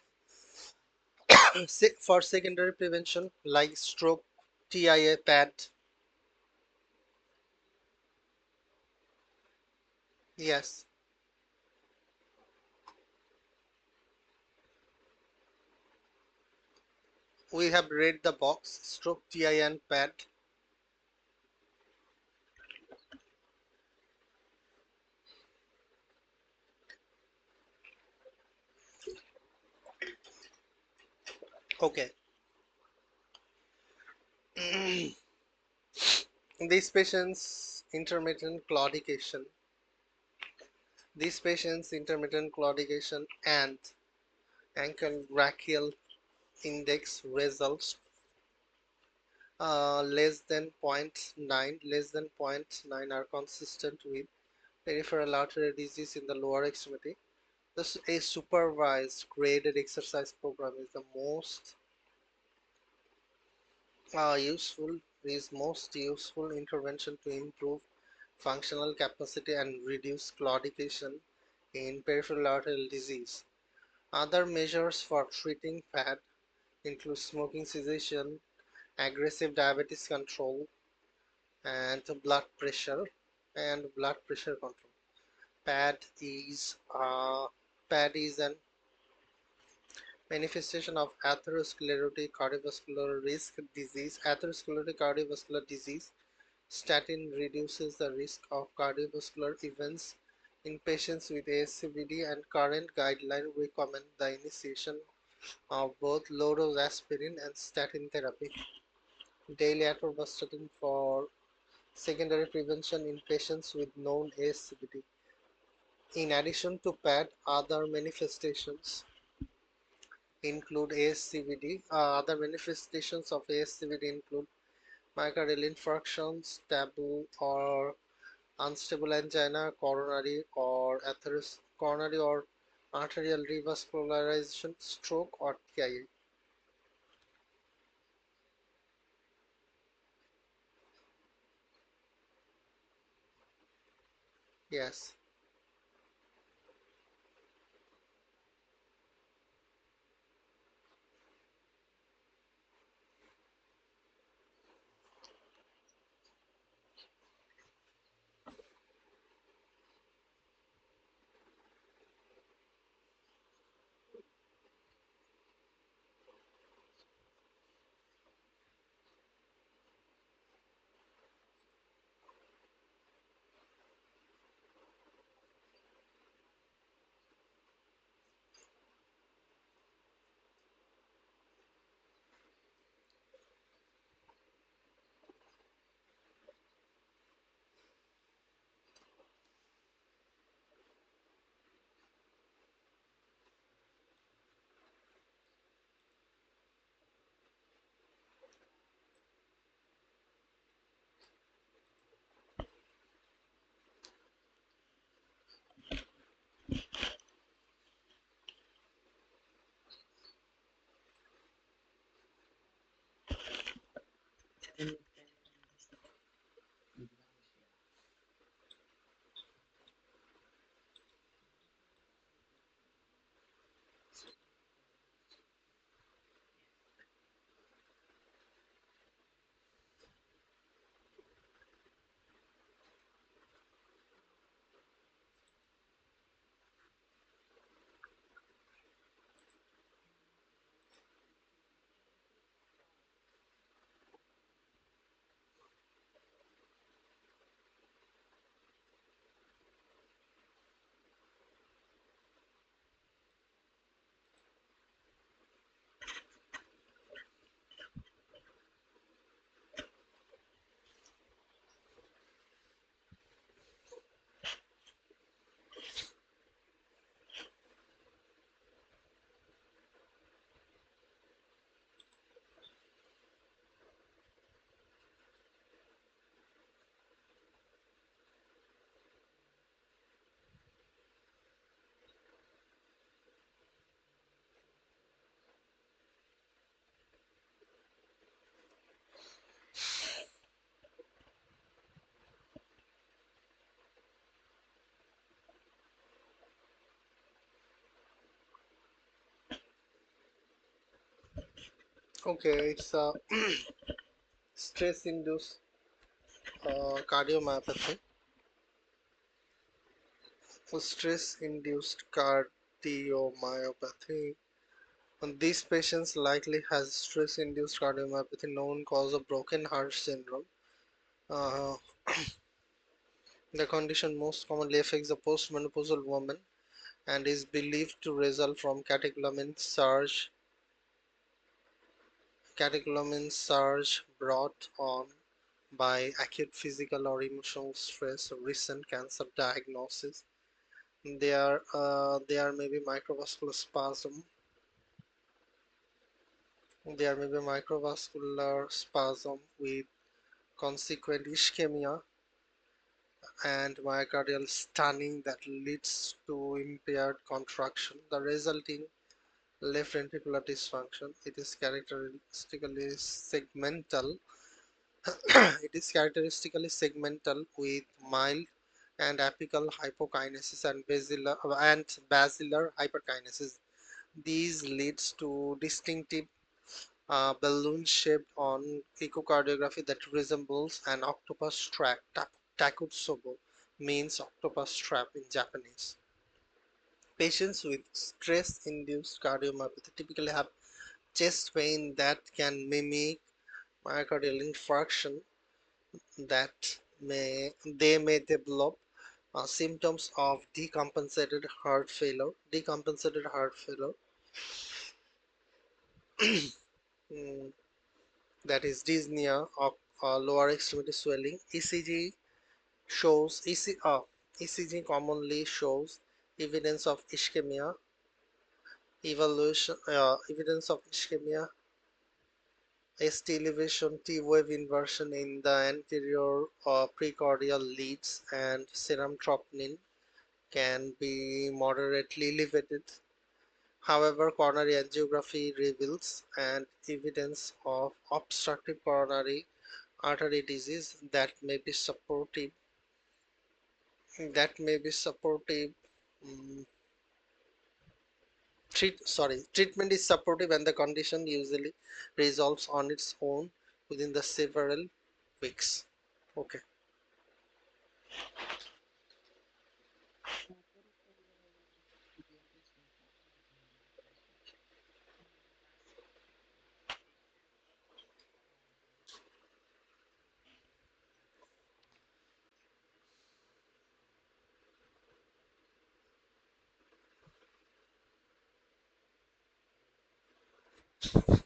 bradycardia. For secondary prevention like stroke, TIA, PAD. Yes, we have read the box stroke, TIA, and PAD. Okay. These patients intermittent claudication. These patients intermittent claudication and ankle brachial index results less than zero point 0.9, less than zero point 0.9 are consistent with peripheral artery disease in the lower extremity. Thus, a supervised graded exercise program is the useful most useful intervention to improve functional capacity and reduce claudication in peripheral arterial disease. Other measures for treating PAD include smoking cessation, aggressive diabetes control, and blood pressure control. PAD is uh, PAD is an manifestation of atherosclerotic cardiovascular risk disease. Atherosclerotic cardiovascular disease. Statin reduces the risk of cardiovascular events in patients with ASCVD, and current guidelines recommend the initiation of both low-dose aspirin and statin therapy. Daily atorvastatin for secondary prevention in patients with known ASCVD. In addition to PAD, other manifestations include ASCVD. Other manifestations of ASCVD include myocardial infarction, stable or unstable angina, coronary or arterial revascularization, stroke, or TIA. Yes. and it can disrupt dementia. Okay, it's stress-induced cardiomyopathy. For stress-induced cardiomyopathy, these patients likely has stress-induced cardiomyopathy, known cause of broken heart syndrome. Uh, the condition most commonly affects the postmenopausal woman and is believed to result from catecholamine surge brought on by acute physical or emotional stress or recent cancer diagnosis. There may be microvascular spasm. There may be microvascular spasm with consequent ischemia and myocardial stunning that leads to impaired contraction, the resulting left ventricular dysfunction. It is characteristically segmental. It is characteristically segmental with mild and apical hypokinesis and basilar hyperkinesis. These leads to distinctive balloon-shaped on echocardiography that resembles an octopus trap. Takotsubo means octopus trap in Japanese. Patients with stress-induced cardiomyopathy typically have chest pain that can mimic myocardial infarction. That they may develop symptoms of decompensated heart failure. mm, that is dyspnea of lower extremity swelling. ECG commonly shows evidence of ischemia, evidence of ischemia, ST elevation, T wave inversion in the anterior precordial leads, and serum troponin can be moderately elevated. However, coronary angiography reveals and evidence of obstructive coronary artery disease that may be supportive. mm, treatment is supportive and the condition usually resolves on its own within the several weeks. Okay. So what is the role of antibiotics when treating dementia? In the last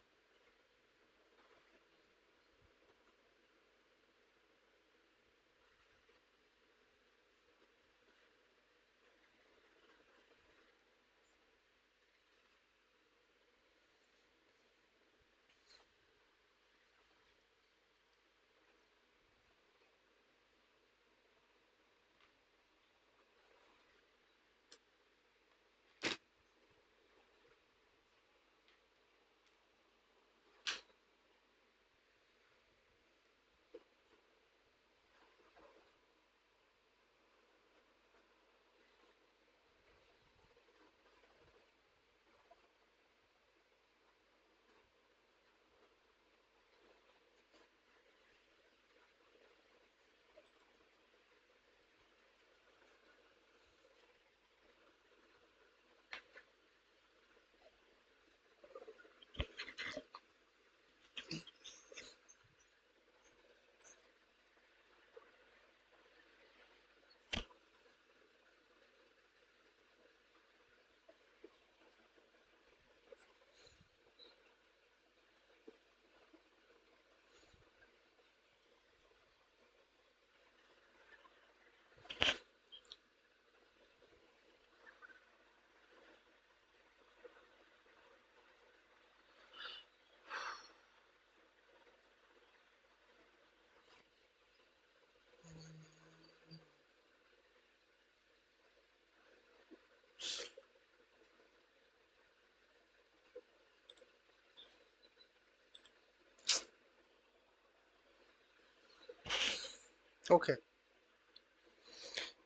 Okay,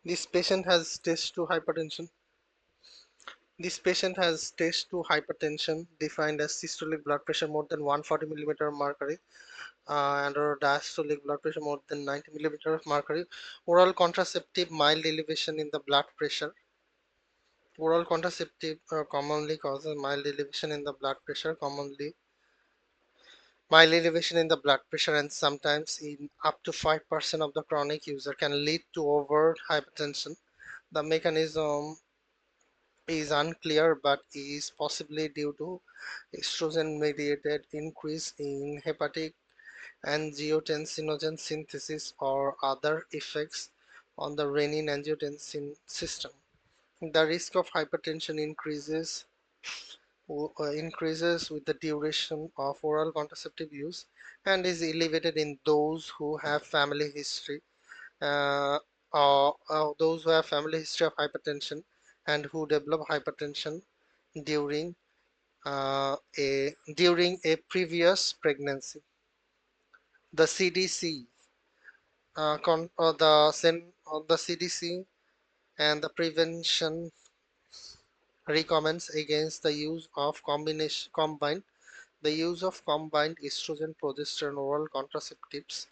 this patient has stage 2 hypertension. This patient has stage 2 hypertension defined as systolic blood pressure more than 140 millimeter of mercury and or diastolic blood pressure more than 90 millimeter of mercury. Oral contraceptive mild elevation in the blood pressure. Oral contraceptive commonly causes mild elevation in the blood pressure, commonly mild elevation in the blood pressure, and sometimes in up to 5% of the chronic user can lead to overt hypertension. The mechanism is unclear but is possibly due to estrogen mediated increase in hepatic angiotensinogen synthesis or other effects on the renin-angiotensin system. The risk of hypertension increases with the duration of oral contraceptive use and is elevated in those who have family history those who have family history of hypertension and who develop hypertension during a previous pregnancy. The CDC the CDC and the prevention recommends against the use of combined estrogen progesterone oral contraceptives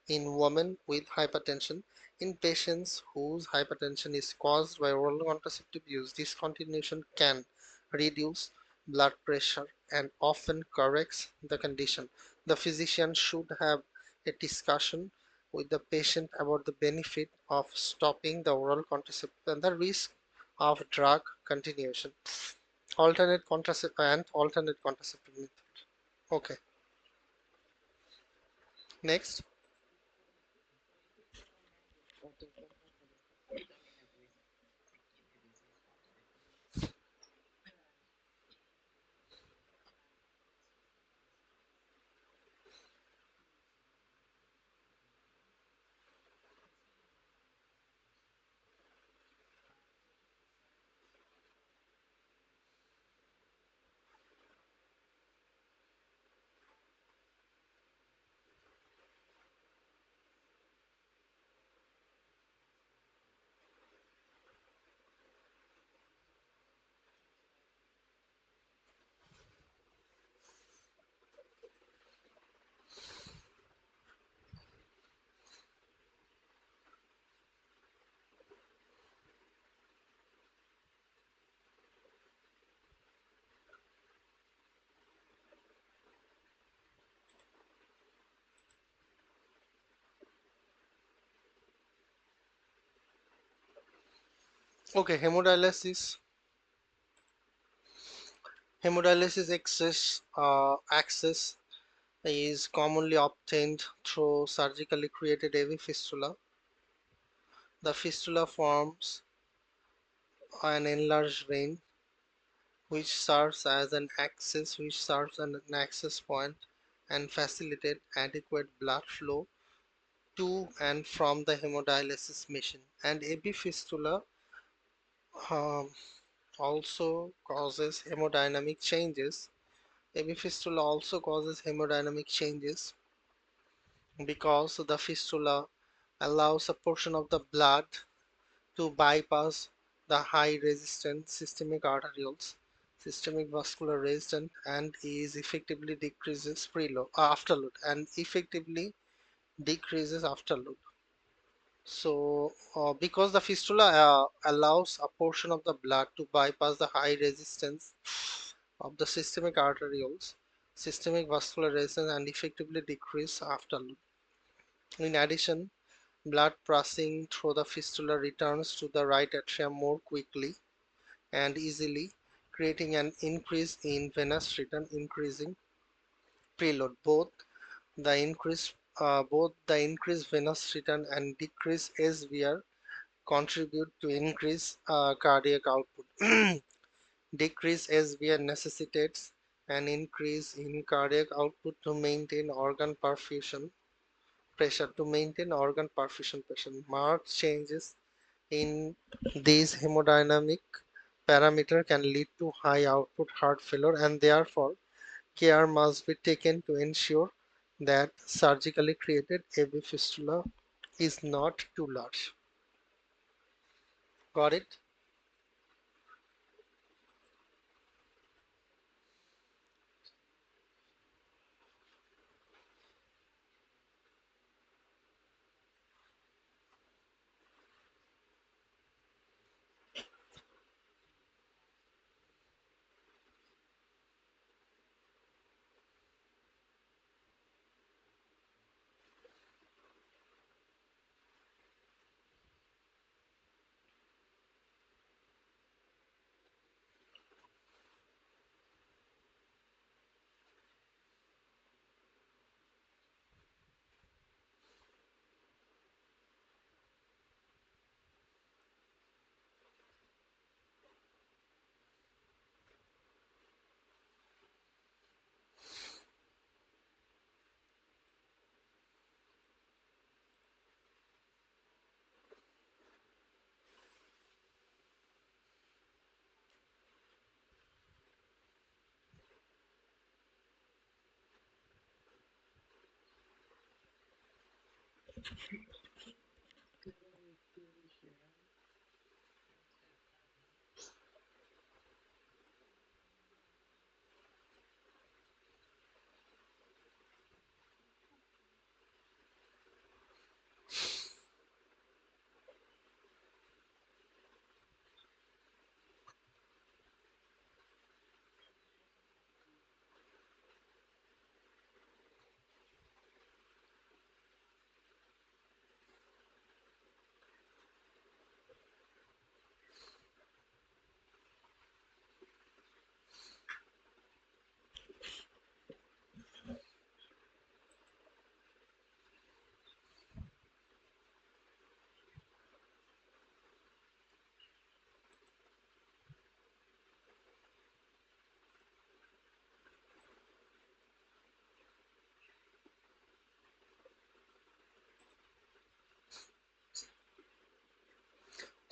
in women with hypertension. In patients whose hypertension is caused by oral contraceptive use, discontinuation can reduce blood pressure and often corrects the condition. The physician should have a discussion with the patient about the benefit of stopping the oral contraceptive and the risk of drug continuation. Alternate contraceptive method. Okay, next. So if it's a woman with autosomal polycystic ovarian risk kidney disease or diabetes, and and also is non-ovarian, considering the hypertension. So if the side effects are Okay, hemodialysis access is commonly obtained through surgically created AV fistula. The fistula forms an enlarged vein which serves as an access point and facilitate adequate blood flow to and from the hemodialysis machine. And AV fistula um, also causes hemodynamic changes. AV fistula also causes hemodynamic changes because the fistula allows a portion of the blood to bypass the high resistance systemic arterioles, systemic vascular resistance, and is effectively decreases preload afterload and effectively decreases afterload. So, because the fistula allows a portion of the blood to bypass the high resistance of the systemic arterioles, systemic vascular resistance, and effectively decrease afterload. In addition, blood passing through the fistula returns to the right atrium more quickly and easily, creating an increase in venous return, increasing preload. Both the increased venous return and decreased SVR contribute to increased cardiac output. Decreased SVR necessitates an increase in cardiac output to maintain organ perfusion pressure. Marked changes in these hemodynamic parameter can lead to high output heart failure, and therefore care must be taken to ensure that surgically created AV fistula is not too large. Got it?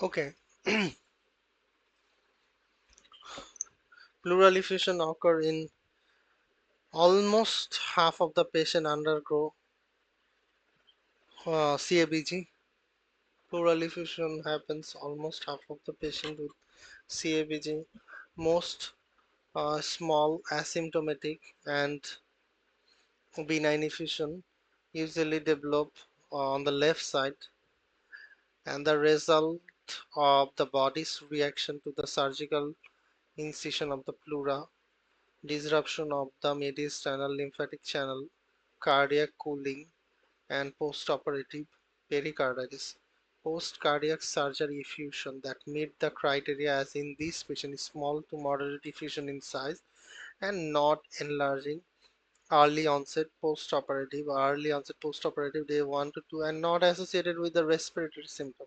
Okay. Pleural effusion occur in almost half of the patient undergo CABG. Pleural effusion happens almost half of the patient with CABG. Most small asymptomatic and benign effusion usually develop on the left side and the result of the body's reaction to the surgical incision of the pleura, disruption of the mediastinal lymphatic channel, cardiac cooling, and postoperative pericarditis. Post-cardiac surgery effusion that meet the criteria as in this patient is small to moderate effusion in size and not enlarging. Early onset postoperative day 1 to 2 and not associated with the respiratory symptom.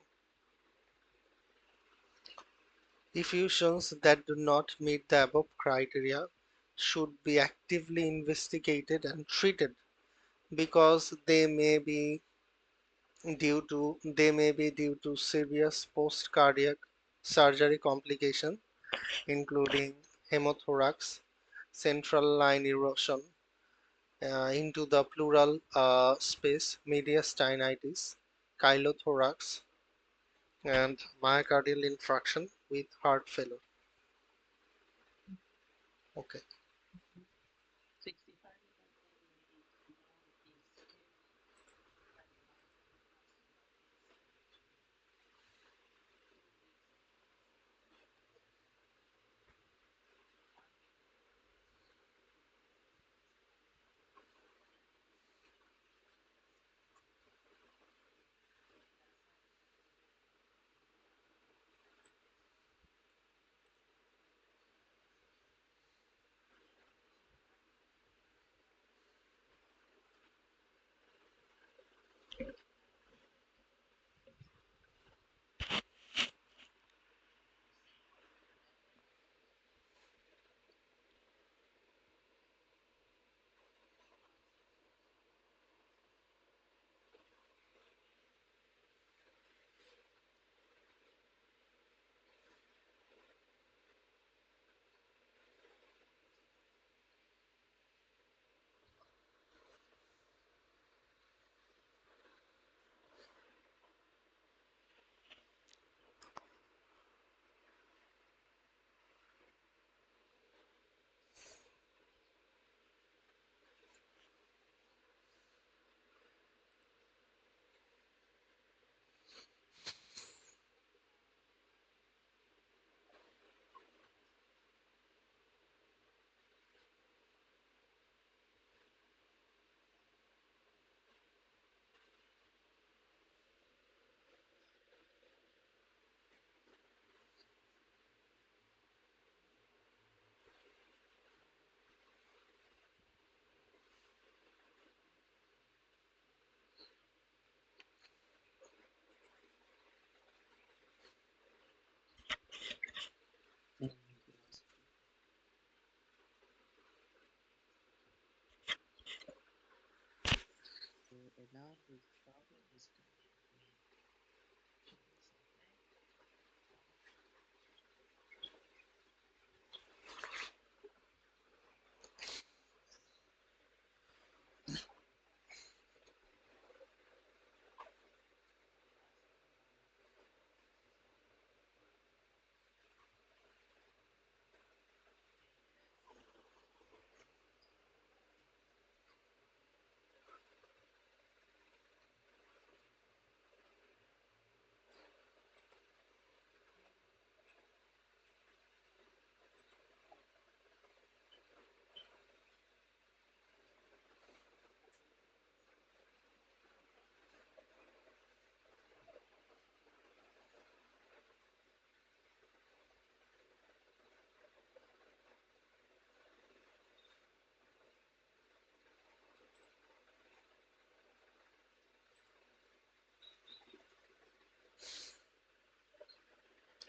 Effusions that do not meet the above criteria should be actively investigated and treated because they may be due to serious post-cardiac surgery complication including hemothorax, central line erosion into the pleural space, mediastinitis, chylothorax, and myocardial infarction with heart failure. Okay. with further discomfort when checking something off.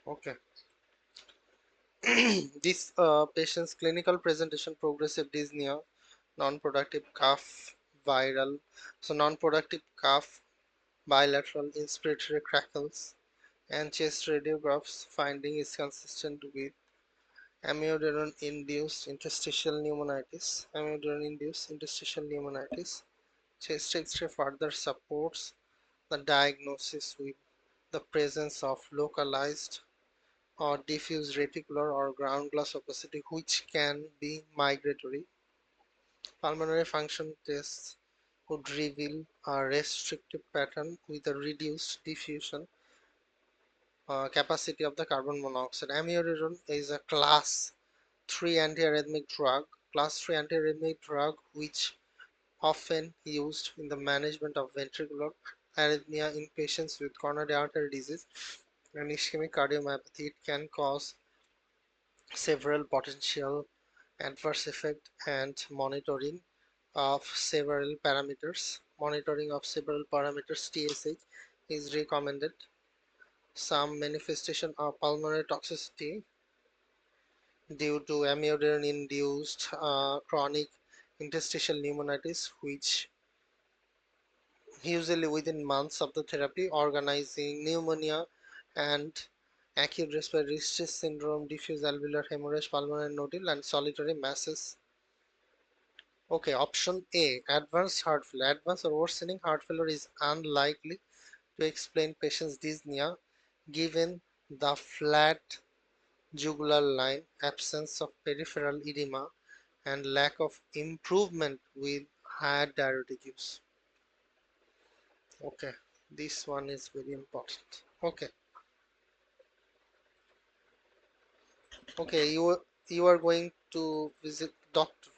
Okay. This patient's clinical presentation: progressive dyspnea, non-productive cough, viral, so non-productive cough, bilateral inspiratory crackles, and chest radiographs finding is consistent with amiodarone-induced interstitial pneumonitis. Amiodarone-induced interstitial pneumonitis. Chest X-ray further supports the diagnosis with the presence of localized or diffuse reticular or ground glass opacity, which can be migratory. Pulmonary function tests would reveal a restrictive pattern with a reduced diffusion capacity of the carbon monoxide. Amiodarone is a class 3 antiarrhythmic drug, which often used in the management of ventricular arrhythmia in patients with coronary artery disease and ischemic cardiomyopathy. It can cause several potential adverse effects, and monitoring of several parameters TSH is recommended. Some manifestation of pulmonary toxicity due to amiodarone induced chronic interstitial pneumonitis, which usually within months of the therapy, organizing pneumonia and acute respiratory distress syndrome, diffuse alveolar hemorrhage, pulmonary nodule, and solitary masses. Okay, option A, advanced heart failure. Advanced or worsening heart failure is unlikely to explain patient's dyspnea given the flat jugular line, absence of peripheral edema, and lack of improvement with higher diuretic use. Okay, this one is very important. Okay, okay, you are going to visit doctor.